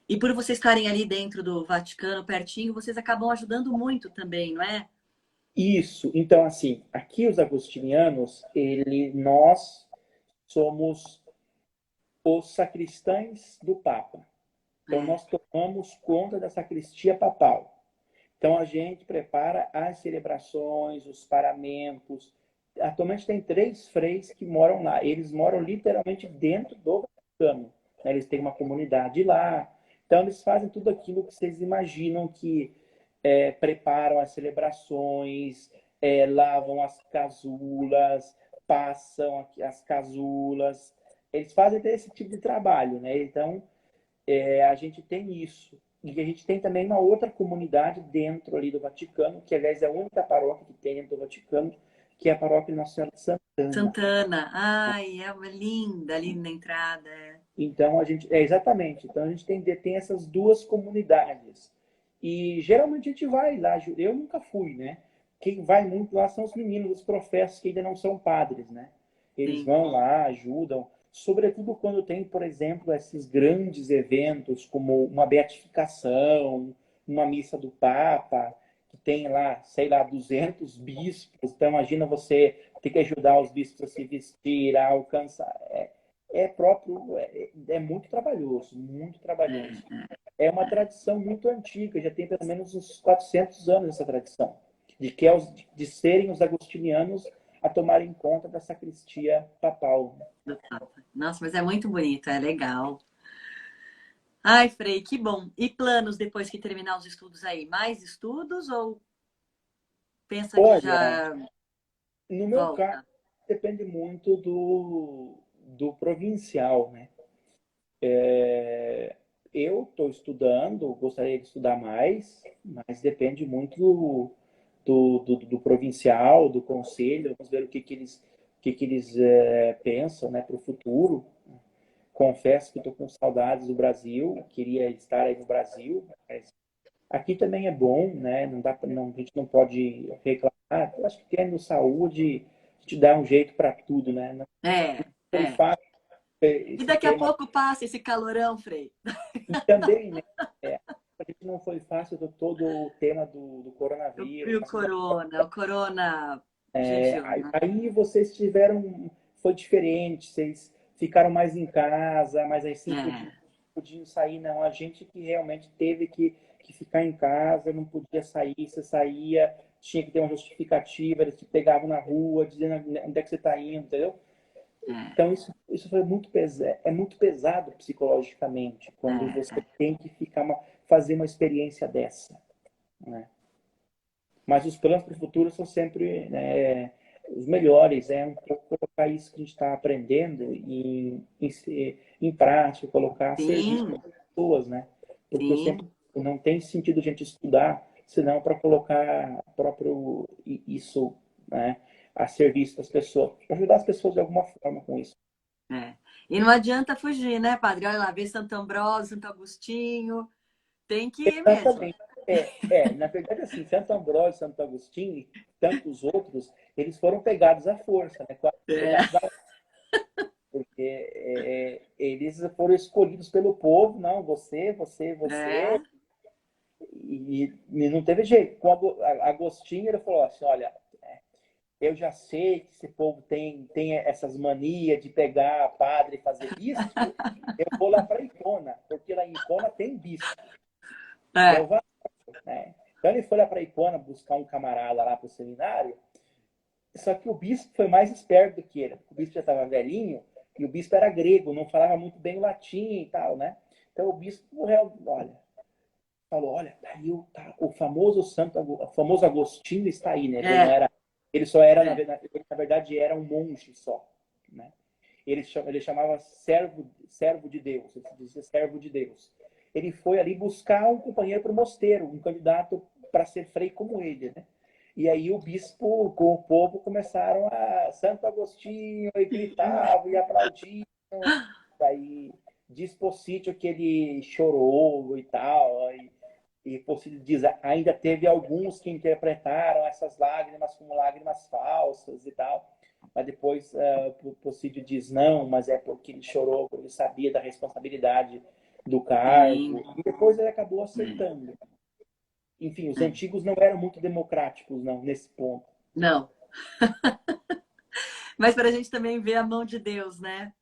e por vocês estarem ali dentro do Vaticano, pertinho, vocês acabam ajudando muito também, não é? Isso, então assim, aqui os agostinianos, nós somos os sacristães do Papa. Então, É. nós tomamos conta da sacristia papal. Então, a gente prepara as celebrações, os paramentos. Atualmente, tem 3 freis que moram lá. Eles moram literalmente dentro do Vaticano, né? Eles têm uma comunidade lá. Então, eles fazem tudo aquilo que vocês imaginam que preparam as celebrações, lavam as casulas, passam as casulas. Eles fazem esse tipo de trabalho, né? Então, a gente tem isso. E a gente tem também uma outra comunidade dentro ali do Vaticano, que aliás é a única paróquia que tem dentro do Vaticano, que é a paróquia Nossa Senhora de Santana. Santana, ai, é uma linda, linda entrada. É. Então a gente, exatamente. Então a gente tem essas duas comunidades. E geralmente a gente vai lá. Eu nunca fui, né? Quem vai muito lá são os meninos, os profetas que ainda não são padres, né? Eles Sim, vão lá, ajudam, sobretudo quando tem, por exemplo, esses grandes eventos como uma beatificação, uma missa do Papa, que tem lá, sei lá, 200 bispos. Então imagina você ter que ajudar os bispos a se vestir, a alcançar. É muito trabalhoso, muito trabalhoso. é. É uma tradição muito antiga, já tem pelo menos uns 400 anos essa tradição, de serem os agostinianos a tomarem conta da sacristia papal. Do Papa. Nossa, mas é muito bonito, é legal. Ai, Frei, que bom. E planos depois que terminar os estudos aí? Mais estudos ou pensa que Olha, já no meu caso, volta? depende muito do provincial, né? Eu estou estudando, gostaria de estudar mais, mas depende muito do provincial, do conselho. Vamos ver que eles pensam, né, para o futuro. Confesso que estou com saudades do Brasil, queria estar aí no Brasil, mas aqui também é bom, né? Não dá, não, a gente não pode reclamar. Eu acho que tendo saúde, a gente dá um jeito para tudo, né? Não É, foi é. fácil E esse daqui a tema. pouco passa esse calorão, Frei. E também, né? A gente não foi fácil todo o tema do E coronavírus. o corona, gente, Aí vocês tiveram, foi diferente, vocês ficaram mais em casa, mas aí sim é, podiam sair, não. A gente que realmente teve que ficar em casa, não podia sair, você saía, tinha que ter uma justificativa, eles te pegavam na rua, dizendo onde é que você está indo, entendeu? é, Então isso foi muito pesado, é muito pesado psicologicamente, quando é, você tem que fazer uma experiência dessa, né? Mas os planos para o futuro são sempre, né, os melhores. É um pouco colocar isso que a gente está aprendendo em prática, colocar a serviço sim, das pessoas, né? Porque eu sempre sim, não tem sentido a gente estudar, senão para colocar próprio isso, né, a serviço das pessoas, para ajudar as pessoas de alguma forma com isso. é. E não adianta fugir, né, padre? Olha lá, vê Santo Ambrósio, Santo Agostinho, tem que ir mesmo. Exatamente. Na verdade, assim, Santo Ambrósio, Santo Agostinho e tantos outros, eles foram pegados à força, né? Quase É, pegados porque eles foram escolhidos pelo povo, não, você, é, e não teve jeito. Com Agostinho, ele falou assim, olha, eu já sei que esse povo tem essas manias de pegar padre e fazer bispo, eu vou lá para Hipona, porque lá em Hipona tem bispo, que é o é, Vasco, né? Então ele foi lá para Hipona buscar um camarada lá para o seminário. Só que o bispo foi mais esperto do que ele. O bispo já estava velhinho e o bispo era grego, não falava muito bem o latim e tal, né? Então o bispo, olha, falou, olha, tá aí o famoso o famoso Agostinho está aí, né? Ele não é, era, ele só era é. na verdade era um monge só, né? Ele chamava servo de Deus, ele dizia servo de Deus. Ele foi ali buscar um companheiro para o mosteiro, um candidato para ser frei como ele, né? E aí o bispo com o povo começaram a Santo Agostinho e gritavam e aplaudiam. Aí diz Possídio que ele chorou e tal. E Possídio diz, ainda teve alguns que interpretaram essas lágrimas como lágrimas falsas e tal. Mas depois Possídio diz, não, mas é porque ele chorou, porque ele sabia da responsabilidade do Sim, cargo. E depois ele acabou é, aceitando. Enfim, os é. antigos não eram muito democráticos, não, nesse ponto. Não, mas para a gente também ver a mão de Deus, né?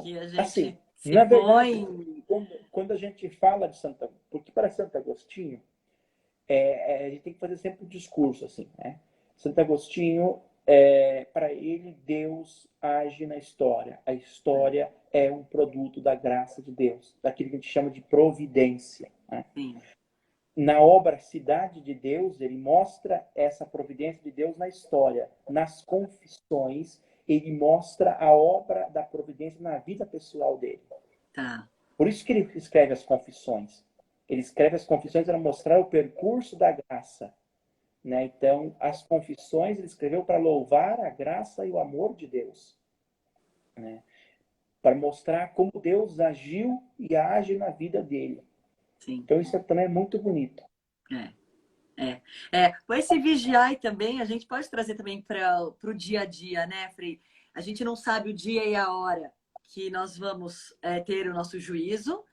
Que a Assim, gente se na verdade, põe. quando a gente fala de Santa... Porque para Santo Agostinho, a gente tem que fazer sempre um discurso, assim, né? Santo Agostinho, para ele, Deus age na história. A história é um produto da graça de Deus, daquilo que a gente chama de providência, né? Sim, Na obra Cidade de Deus, ele mostra essa providência de Deus na história. Nas confissões, ele mostra a obra da providência na vida pessoal dele. tá. Por isso que ele escreve as confissões. Ele escreve as confissões para mostrar o percurso da graça, né? Então, as confissões ele escreveu para louvar a graça e o amor de Deus, né? Para mostrar como Deus agiu e age na vida dele. Sim, Então, isso também é muito bonito. é. É, com esse vigiar também, a gente pode trazer também para o dia a dia, né, Frei? A gente não sabe o dia e a hora que nós vamos ter o nosso juízo,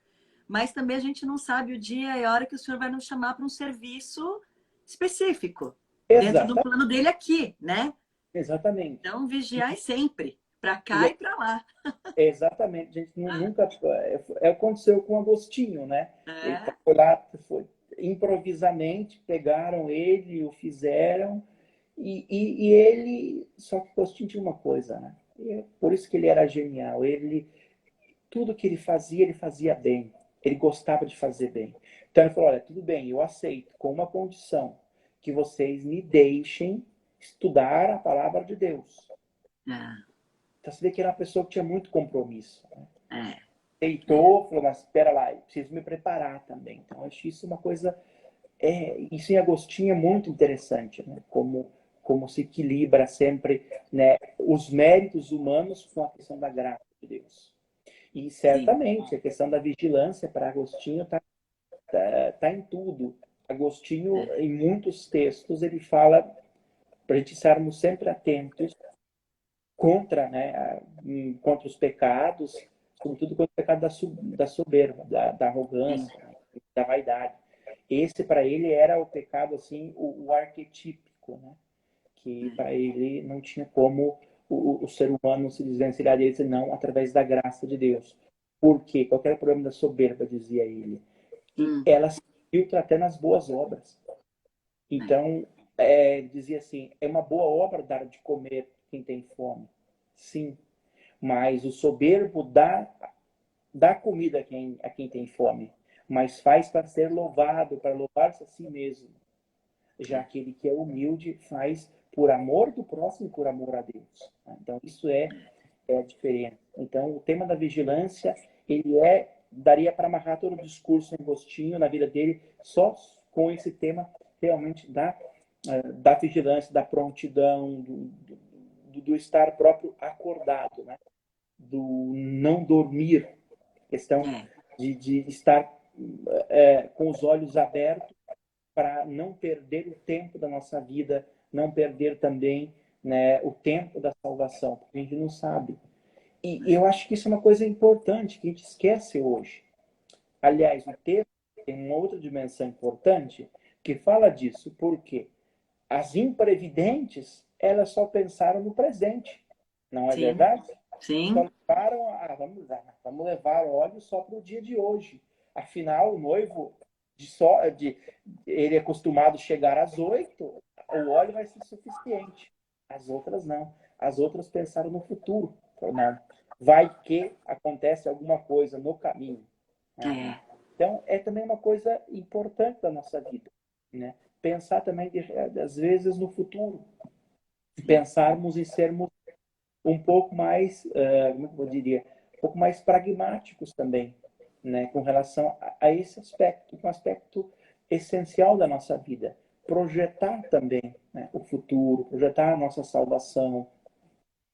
mas também a gente não sabe o dia e a hora que o Senhor vai nos chamar para um serviço específico, dentro do Exatamente. plano dele aqui, né? Exatamente. Então, vigiar sempre, para cá E e para lá. exatamente, a gente nunca. Aconteceu com o Agostinho, né? Ele É, foi lá, improvisamente, pegaram ele, o fizeram, e ele. Só que o Agostinho tinha uma coisa, né? Por isso que ele era genial. Tudo que ele fazia bem. Ele gostava de fazer bem. Então ele falou: olha, tudo bem, eu aceito, com uma condição, que vocês me deixem estudar a palavra de Deus. é, Então você vê que era uma pessoa que tinha muito compromisso, né? é, é. Aceitou, falou, mas espera lá, eu preciso me preparar também. Então, acho isso uma coisa, isso em Agostinho é muito interessante, né? como se equilibra sempre, né, os méritos humanos com a questão da graça de Deus. E Sim. certamente a questão da vigilância para Agostinho tá em tudo. Agostinho, É. em muitos textos, ele fala para a gente estarmos sempre atentos contra, né, contra os pecados, sobretudo contra o pecado da soberba, da Sim. arrogância, né, da vaidade. Esse, para ele, era o pecado, assim, o arquetípico, né? Que É. para ele não tinha como o ser humano se desvencilhar dele, senão através da graça de Deus. Porque qualquer problema da soberba, dizia ele, e Hum. ela se filtra até nas boas obras. É. Então, dizia assim, é uma boa obra dar de comer quem tem fome. Sim, mas o soberbo dá comida a quem tem fome, mas faz para ser louvado, para louvar-se a si mesmo. Já É. aquele que é humilde faz por amor do próximo e por amor a Deus. Então, isso é a diferença. Então, o tema da vigilância, ele daria para amarrar todo o discurso em Agostinho na vida dele, só com esse tema realmente da vigilância, da prontidão, do estar próprio acordado, né? Do não dormir, questão É. de estar com os olhos abertos para não perder o tempo da nossa vida, não perder também, né, o tempo da salvação, porque a gente não sabe. E eu acho que isso é uma coisa importante que a gente esquece hoje. Aliás, o texto tem uma outra dimensão importante que fala disso, porque as imprevidentes, elas só pensaram no presente, não é Sim. verdade? Só Sim. levaram, vamos levar óleo só para o dia de hoje. Afinal, o noivo, ele é acostumado a chegar às 8, o óleo vai ser suficiente. As outras não. As outras pensaram no futuro. Não. Vai que acontece alguma coisa no caminho. Né? É. Então, é também uma coisa importante da nossa vida. Né? Pensar também, às vezes, no futuro. Sim. Pensarmos em sermos um pouco mais, como eu diria, um pouco mais pragmáticos também, né, com relação a esse aspecto, um aspecto essencial da nossa vida. Projetar também, né, o futuro, projetar a nossa salvação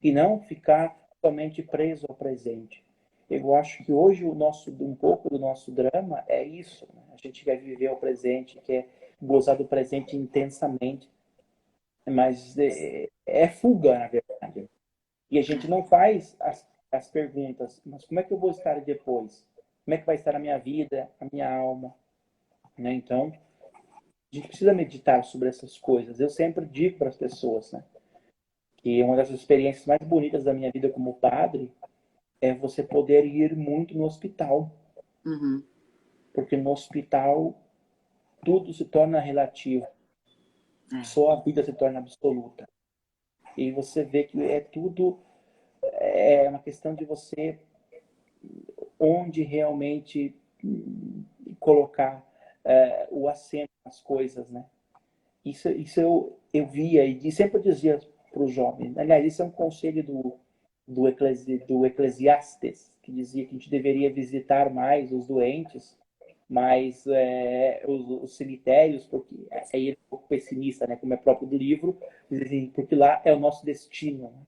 e não ficar somente preso ao presente. Eu acho que hoje um pouco do nosso drama é isso. Né? A gente quer viver o presente, quer gozar do presente intensamente, mas é fuga, na verdade. E a gente não faz as perguntas, mas como é que eu vou estar depois? Como é que vai estar a minha vida, a minha alma? Né? Então, a gente precisa meditar sobre essas coisas. Eu sempre digo para as pessoas, né, que uma das experiências mais bonitas da minha vida como padre é você poder ir muito no hospital. Uhum. Porque no hospital tudo se torna relativo. É. Só a vida se torna absoluta. E você vê que é uma questão de você onde realmente colocar o acento nas coisas, né? Isso eu via e sempre dizia para os jovens. Aliás, isso é um conselho do Eclesiastes, que dizia que a gente deveria visitar mais os doentes, mais os cemitérios, porque aí ele é um pouco pessimista, né? Como é próprio do livro, diz assim, porque lá é o nosso destino. Né?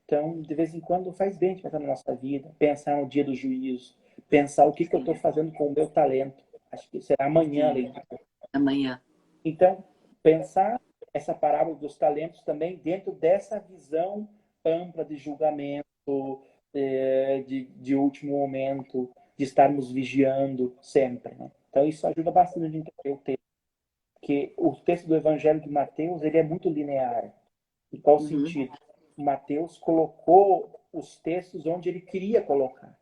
Então, de vez em quando, faz bem de pensar na nossa vida, pensar no dia do juízo, pensar o que eu estou Sim. fazendo com o meu talento. Acho que será amanhã a Sim. leitura. Amanhã. Então, pensar essa parábola dos talentos também dentro dessa visão ampla de julgamento, de último momento, de estarmos vigiando sempre. Né? Então, isso ajuda bastante a gente entender o texto. Porque o texto do Evangelho de Mateus ele é muito linear. Em qual Uhum. sentido? Mateus colocou os textos onde ele queria colocar.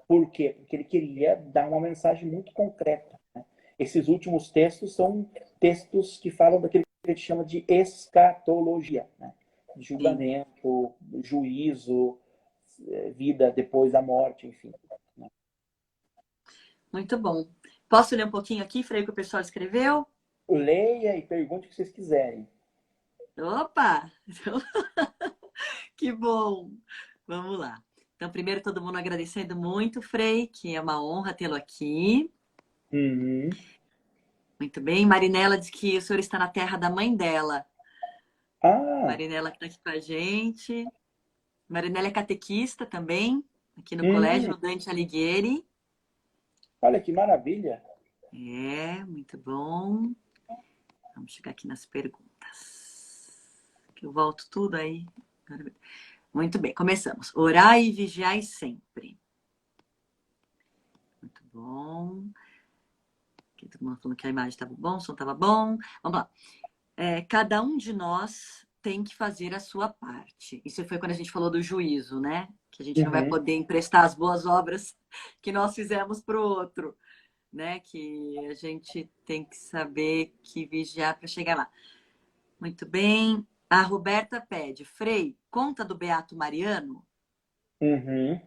Por quê? Porque ele queria dar uma mensagem muito concreta. Né? Esses últimos textos são textos que falam daquilo que a gente chama de escatologia, né? Sim. Julgamento, juízo, vida depois da morte, enfim. Né? Muito bom. Posso ler um pouquinho aqui, Frei, que o pessoal escreveu? Leia e pergunte o que vocês quiserem. Opa! Que bom! Vamos lá. Então, primeiro, todo mundo agradecendo muito, Frei, que é uma honra tê-lo aqui. Uhum. Muito bem. Marinela diz que o senhor está na terra da mãe dela. Ah, Marinela que tá aqui com a gente. Marinela é catequista também, aqui no colégio, hum, no Dante Alighieri. olha que maravilha. É, muito bom. Vamos chegar aqui nas perguntas. Que eu volto tudo aí. Muito bem, começamos. Orai e vigiai sempre. Muito bom. Aqui todo mundo falando que a imagem estava bom, o som estava bom. Vamos lá. Cada um de nós tem que fazer a sua parte. Isso foi quando a gente falou do juízo, né? Que a gente não vai Uhum. poder emprestar as boas obras que nós fizemos para o outro, né? Que a gente tem que saber que vigiar para chegar lá. Muito bem. A Roberta pede, Frei, conta do Beato Mariano? Uhum.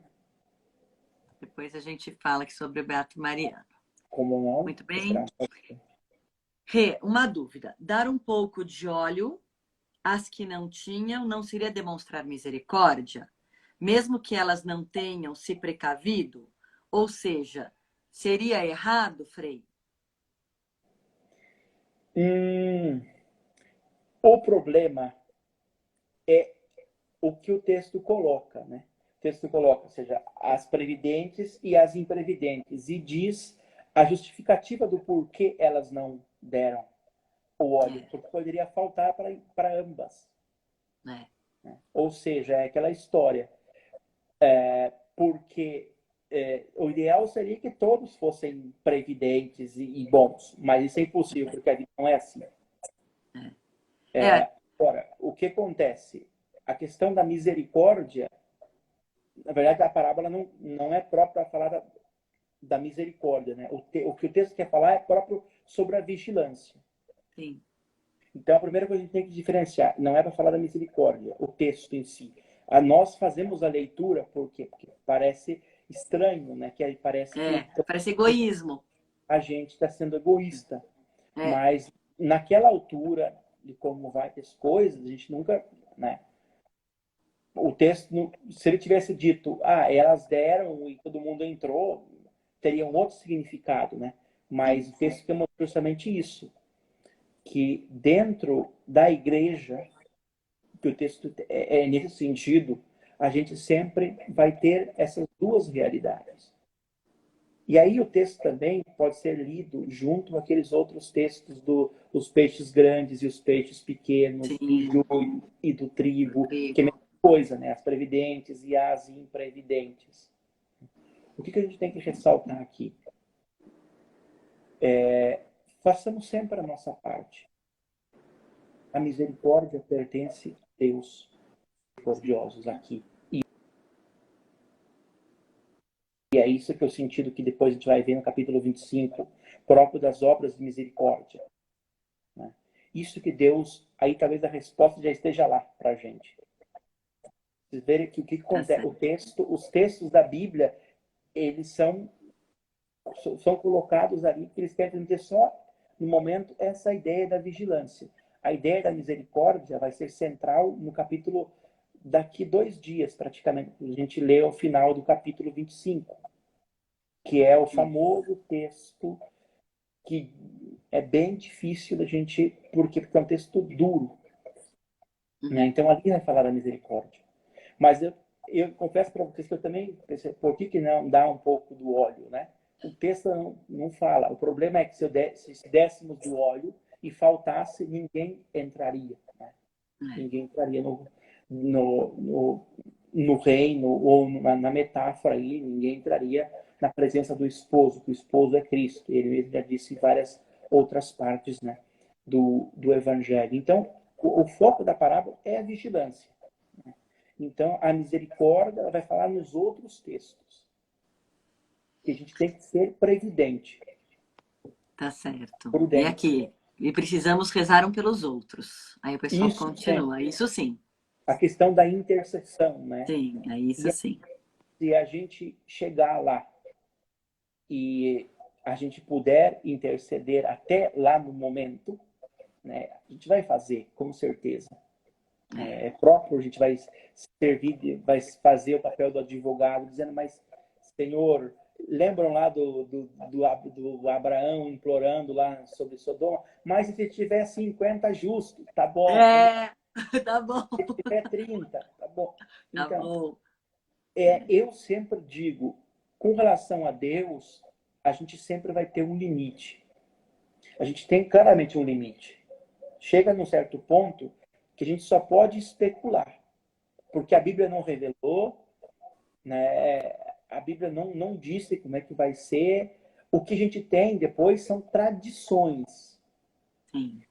Depois a gente fala aqui sobre o Beato Mariano. Como não? Muito bem. Será? Rê, uma dúvida. Dar um pouco de óleo às que não tinham não seria demonstrar misericórdia? Mesmo que elas não tenham se precavido? Ou seja, seria errado, Frei? Hum, o problema é o que o texto coloca, né? O texto coloca, ou seja, as previdentes e as imprevidentes, e diz a justificativa do porquê elas não deram o óleo, É, porque poderia faltar para ambas. né? Né? Ou seja, é aquela história, porque o ideal seria que todos fossem previdentes e bons, mas isso é impossível, porque a vida não é assim. É, Agora, o que acontece? A questão da misericórdia, na verdade, a parábola não é própria para falar da misericórdia, né? O que o texto quer falar é próprio sobre a vigilância. sim. Então, a primeira coisa que a gente tem que diferenciar, não é para falar da misericórdia, o texto em si. Nós fazemos a leitura, por quê? Porque parece estranho, né? Que aí parece que Parece egoísmo. a gente está sendo egoísta. É, Mas naquela altura de como vai as coisas, a gente nunca, né? O texto, se ele tivesse dito, elas deram e todo mundo entrou, teria um outro significado, né? Mas sim. o texto tem justamente isso, que dentro da igreja, que o texto é nesse sentido, a gente sempre vai ter essas duas realidades. E aí o texto também pode ser lido junto com aqueles outros textos dos peixes grandes e os peixes pequenos, do Sim, joio e do trigo, que é a trigo. mesma coisa, né? As previdentes e as imprevidentes. O que a gente tem que ressaltar aqui? Façamos sempre a nossa parte. A misericórdia pertence a Deus, misericordiosos aqui. E é isso que é o sentido que depois a gente vai ver no capítulo 25, próprio das obras de misericórdia. Né? Isso que Deus, aí talvez a resposta já esteja lá para a gente. Vocês verem que o que Tá acontece, certo. os textos da Bíblia, eles são colocados ali, que eles querem dizer só, no momento, essa ideia da vigilância. A ideia da misericórdia vai ser central no capítulo daqui 2 dias, praticamente. A gente lê o final do capítulo 25, que é o famoso texto que é bem difícil da gente, porque é um texto duro. Né? Uhum. Então, ali vai falar da misericórdia. Mas eu confesso para vocês que eu também pensei, por que não dá um pouco do óleo, né? O texto não fala. O problema é que se dessemos do óleo e faltasse, ninguém entraria. Né? É, Ninguém entraria no, no, no reino ou na metáfora aí, ninguém entraria na presença do esposo, que o esposo é Cristo. Ele mesmo já disse em várias outras partes, né, do Evangelho. Então, o foco da parábola é a vigilância. Então, a misericórdia ela vai falar nos outros textos, que a gente tem que ser previdente, tá certo. E prudente. aqui, e precisamos rezar um pelos outros. Aí o pessoal Isso continua. sempre. Isso sim. A questão da intercessão, né? Sim, é isso E sim. se a gente chegar lá e a gente puder interceder até lá no momento, né, a gente vai fazer, com certeza. É. É próprio, a gente vai servir, vai fazer o papel do advogado, dizendo, mas, Senhor, lembram lá do Abraão implorando lá sobre Sodoma? Mas se tiver 50 justos, tá bom, É, Tá bom, Se tiver 30, tá bom. tá Então, bom. eu sempre digo, com relação a Deus, a gente sempre vai ter um limite. A gente tem claramente um limite. Chega num certo ponto que a gente só pode especular, porque a Bíblia não revelou, né? A Bíblia não disse como é que vai ser. O que a gente tem depois são tradições. Sim.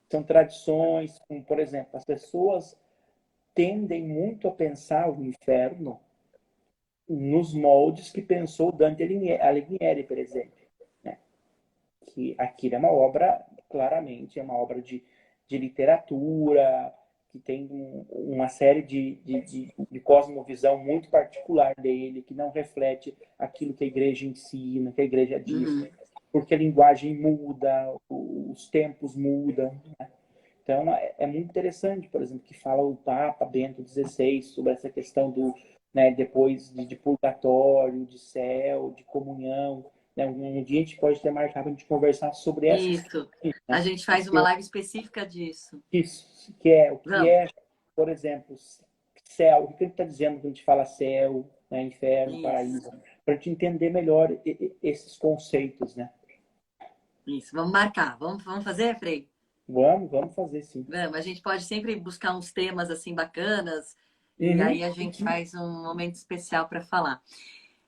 São tradições, como, por exemplo, as pessoas tendem muito a pensar o inferno nos moldes que pensou Dante Alighieri, por exemplo, né? Que aquilo é uma obra, claramente, é uma obra de literatura, que tem uma série de cosmovisão muito particular dele, que não reflete aquilo que a igreja ensina, que a igreja diz, Uhum. porque a linguagem muda, os tempos mudam, né? Então, muito interessante, por exemplo, que fala o Papa Bento XVI sobre essa questão do, né, depois de purgatório, de céu, de comunhão. Né? Um dia a gente pode ter marcado para a gente conversar sobre essas Isso. questões, A né? gente faz uma Porque live específica disso. isso, que é o que Vamos. é, por exemplo, céu. O que ele está dizendo quando a gente fala céu, né, inferno, paraíso? Isso. Para a gente entender melhor esses conceitos, né? Isso. Vamos marcar. Vamos fazer, Frei? Vamos fazer sim. Vamos. A gente pode sempre buscar uns temas assim bacanas e Uhum. aí a gente faz um momento especial para falar.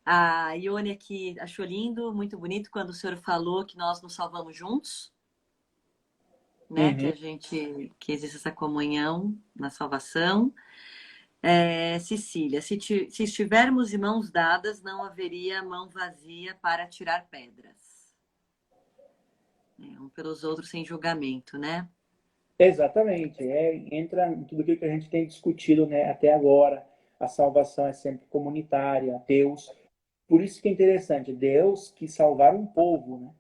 A Ione aqui achou lindo, muito bonito quando o senhor falou que nós nos salvamos juntos, né? Que Uhum. a gente, que existe essa comunhão na salvação. Cecília, se estivermos de mãos dadas, não haveria mão vazia para tirar pedras. Um pelos outros sem julgamento, né? Exatamente. Entra em tudo aquilo que a gente tem discutido, né, até agora. A salvação é sempre comunitária. Deus. Por isso que é interessante. Deus quis salvar um povo, né?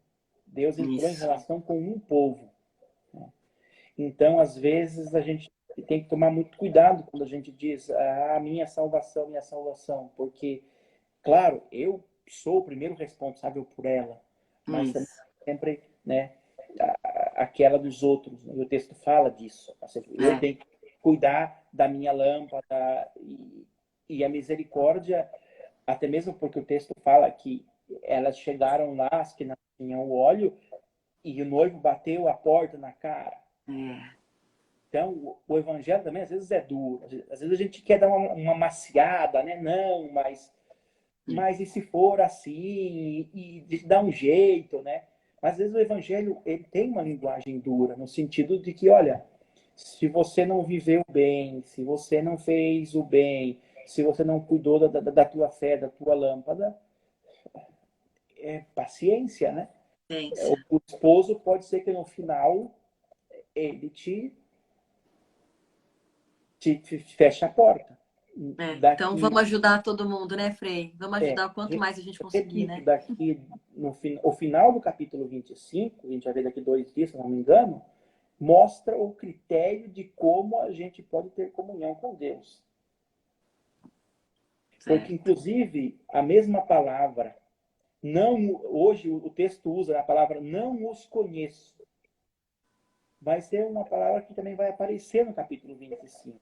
Deus entrou em Isso. relação com um povo. Então, às vezes, a gente tem que tomar muito cuidado quando a gente diz minha salvação, porque, claro, eu sou o primeiro responsável por ela, mas também Isso. sempre, né, aquela dos outros. Né? E o texto fala disso. Ou seja, eu É. tenho que cuidar da minha lâmpada e a misericórdia, até mesmo porque o texto fala que elas chegaram lá, as que não tinham o óleo, e o noivo bateu a porta na cara. É. Então, o evangelho também às vezes é duro. Às vezes a gente quer dar uma maciada, né? Não, mas e se for assim, e dar um jeito, né? Mas às vezes o evangelho ele tem uma linguagem dura, no sentido de que, olha, se você não viveu bem, se você não fez o bem, se você não cuidou da tua fé, da tua lâmpada, é paciência, né? Ciência. O esposo pode ser que no final ele te feche a porta. Então Daqui vamos ajudar todo mundo, né, Frei? Vamos É, ajudar o quanto mais a gente conseguir, repito, né? daqui no o final do capítulo 25, a gente vai ver daqui 2 dias, se não me engano, mostra o critério de como a gente pode ter comunhão com Deus. Porque, Certo. inclusive, a mesma palavra, não, hoje o texto usa a palavra não os conheço, vai ser uma palavra que também vai aparecer no capítulo 25.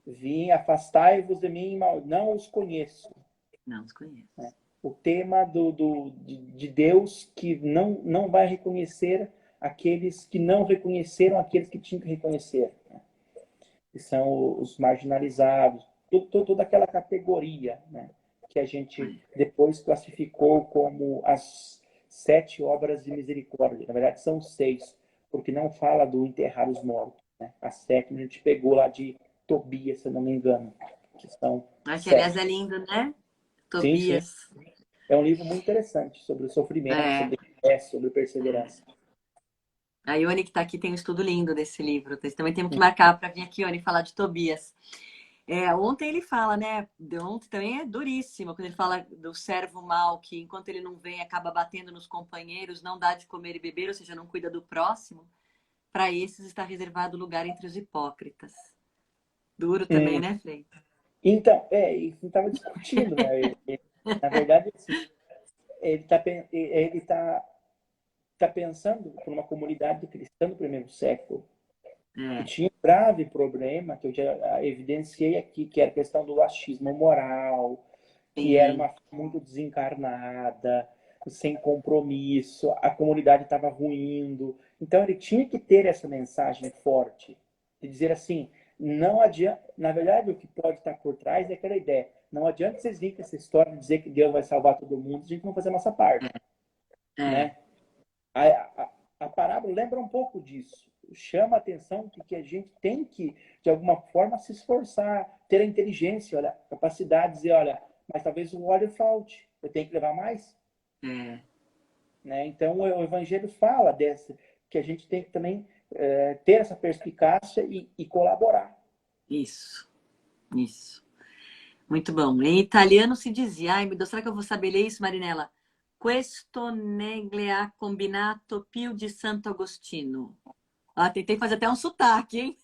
Vim, afastai-vos de mim, não os conheço. Não os conheço. Né? O tema de Deus que não vai reconhecer aqueles que não reconheceram aqueles que tinham que reconhecer, né? Que são os marginalizados, toda aquela categoria, né? Que a gente depois classificou como as 7 obras de misericórdia. Na verdade, são 6, porque não fala do enterrar os mortos. Né? A 7 a gente pegou lá de Tobias, se eu não me engano, que são Que aliás 7. é lindo, né? Sim, sim. Tobias. É um livro muito interessante sobre o sofrimento, É, sobre fé, sobre perseverança. a Ione que está aqui tem um estudo lindo desse livro. Também temos que marcar para vir aqui, Ione, falar de Tobias. Ontem ele fala, né? De ontem também é duríssimo, quando ele fala do servo mau, que enquanto ele não vem, acaba batendo nos companheiros, não dá de comer e beber, ou seja, não cuida do próximo. Para esses está reservado lugar entre os hipócritas. Duro também, Hum. né, Frei? Então, isso estava discutindo, né? Na verdade, assim, ele tá pensando por uma comunidade cristã do primeiro século. E É, tinha um grave problema que eu já evidenciei aqui, que era a questão do achismo moral, que era uma sim, fé muito desencarnada, sem compromisso, a comunidade estava ruindo. Então ele tinha que ter essa mensagem forte, de dizer assim, não adianta, na verdade o que pode estar por trás é aquela ideia, não adianta vocês virem com essa história de dizer que Deus vai salvar todo mundo, a gente não fazer a nossa parte, é, né? A, a parábola lembra um pouco disso. Chama a atenção que a gente tem que, de alguma forma, se esforçar, ter a inteligência, olha, a capacidade de dizer, olha, mas talvez o óleo falte, eu tenho que levar mais. é, Né? Então, o Evangelho fala dessa, que a gente tem que também ter essa perspicácia e colaborar. isso, isso. Muito bom. Em italiano se dizia, ai meu Deus, será que eu vou saber ler isso, Marinella? Questo negle ha combinato Pio di Santo Agostino. Ah, tentei fazer até um sotaque, hein?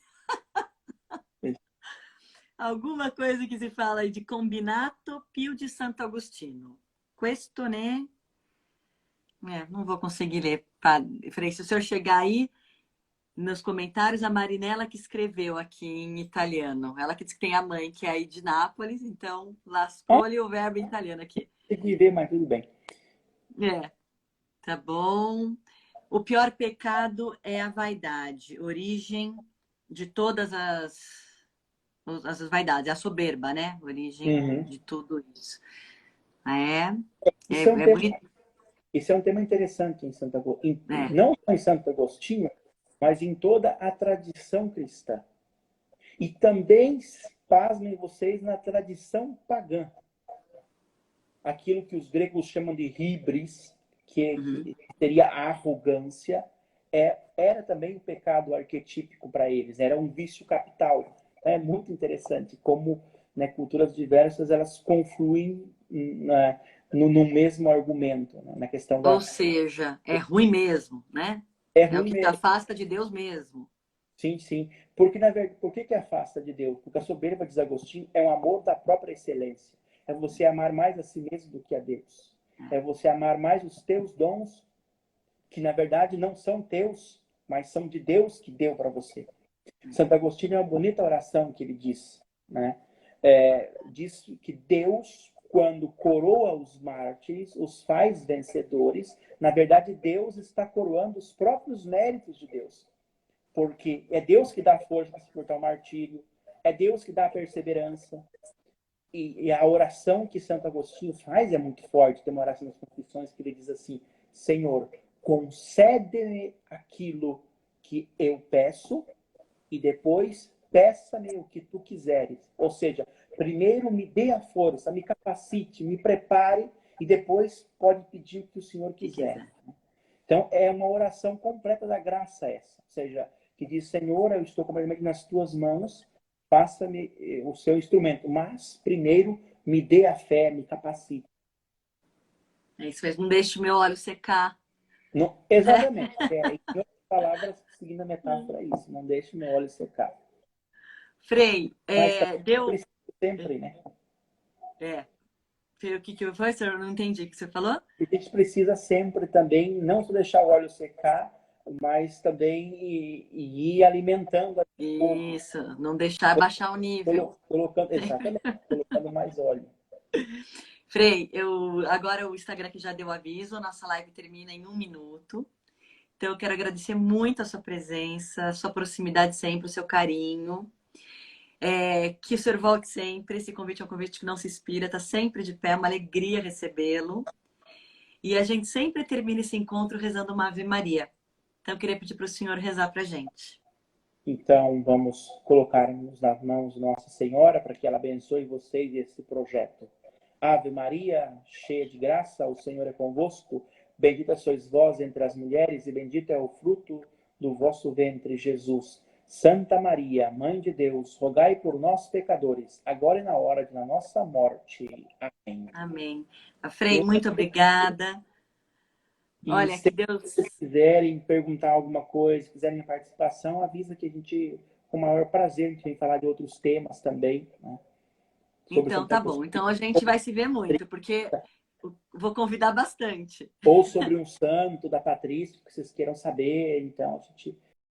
Alguma coisa que se fala aí de combinato Pio de Santo Agostino. Questo, né? Não vou conseguir ler. Frei, se o senhor chegar aí nos comentários, a Marinela que escreveu aqui em italiano. Ela que diz que tem a mãe que é aí de Nápoles, então Ah, lascou-lhe o verbo em italiano aqui. tem que ver, mas tudo bem. É, tá bom. O pior pecado é a vaidade, origem de todas as vaidades, a soberba, né? Origem Uhum. de tudo isso. É, Isso é um é tema, bonito. isso é um tema interessante em É, não só em Santo Agostinho, mas em toda a tradição cristã. E também, pasmem vocês, na tradição pagã. Aquilo que os gregos chamam de hybris, uhum. que seria a arrogância, era também um pecado arquetípico para eles, era um vício capital. É muito interessante como, né, culturas diversas elas confluem no mesmo argumento, né, na questão Ou da... seja, é ruim mesmo, né? É É o ruim que te mesmo, afasta de Deus mesmo. sim, sim. Porque, na verdade, por que afasta de Deus? Porque a soberba, diz Agostinho, é um amor da própria excelência. É você amar mais a si mesmo do que a Deus. É você amar mais os teus dons, que na verdade não são teus, mas são de Deus que deu para você. Santo Agostinho é uma bonita oração que ele diz, né? Diz que Deus, quando coroa os mártires, os faz vencedores. Na verdade, Deus está coroando os próprios méritos de Deus. Porque é Deus que dá a força para suportar o martírio, é Deus que dá a perseverança. E a oração que Santo Agostinho faz é muito forte. Tem uma oração nas Confissões que ele diz assim: Senhor, concede-me aquilo que eu peço e depois peça-me o que tu quiseres. Ou seja, primeiro me dê a força, me capacite, me prepare e depois pode pedir o que o Senhor Se quiser. quiser. Então, é uma oração completa da graça essa. Ou seja, que diz, Senhor, eu estou completamente nas tuas mãos, faça-me o seu instrumento. Mas, primeiro, me dê a fé, me capacite. É isso mesmo. Não deixe o meu óleo secar, Não, né? exatamente. Em outras palavras, seguindo a metáfora, é isso. Não deixe meu óleo secar. Frei, Mas também deu. precisa sempre, né? É, Frei, o que que foi? Eu não entendi o que você falou? E a gente precisa sempre também, não só deixar o óleo secar, mas também ir alimentando o corpo, Isso, não deixar baixar o nível. colocando, Sempre. exatamente, colocando mais óleo. Frei, agora o Instagram que já deu aviso, a nossa live termina em 1 minuto. Então, eu quero agradecer muito a sua presença, a sua proximidade sempre, o seu carinho. Que o senhor volte sempre. Esse convite é um convite que não se expira, está sempre de pé, é uma alegria recebê-lo. E a gente sempre termina esse encontro rezando uma Ave Maria. Então, eu queria pedir para o senhor rezar para a gente. Então, vamos colocar-nos nas mãos de Nossa Senhora para que ela abençoe vocês e esse projeto. Ave Maria, cheia de graça, o Senhor é convosco. Bendita sois vós entre as mulheres e bendito é o fruto do vosso ventre, Jesus. Santa Maria, Mãe de Deus, rogai por nós, pecadores, agora e na hora de nossa morte. Amém. Amém. A Frei, Eu muito obrigada. E Olha, se que Deus. vocês quiserem perguntar alguma coisa, quiserem participação, avisa que a gente, com o maior prazer, a gente vem falar de outros temas também, né? Sobre Então, Santa tá bom. Agostinho, Então, a gente vai se ver muito, porque vou convidar bastante. ou sobre um santo da Patrícia, que vocês queiram saber. Então, a gente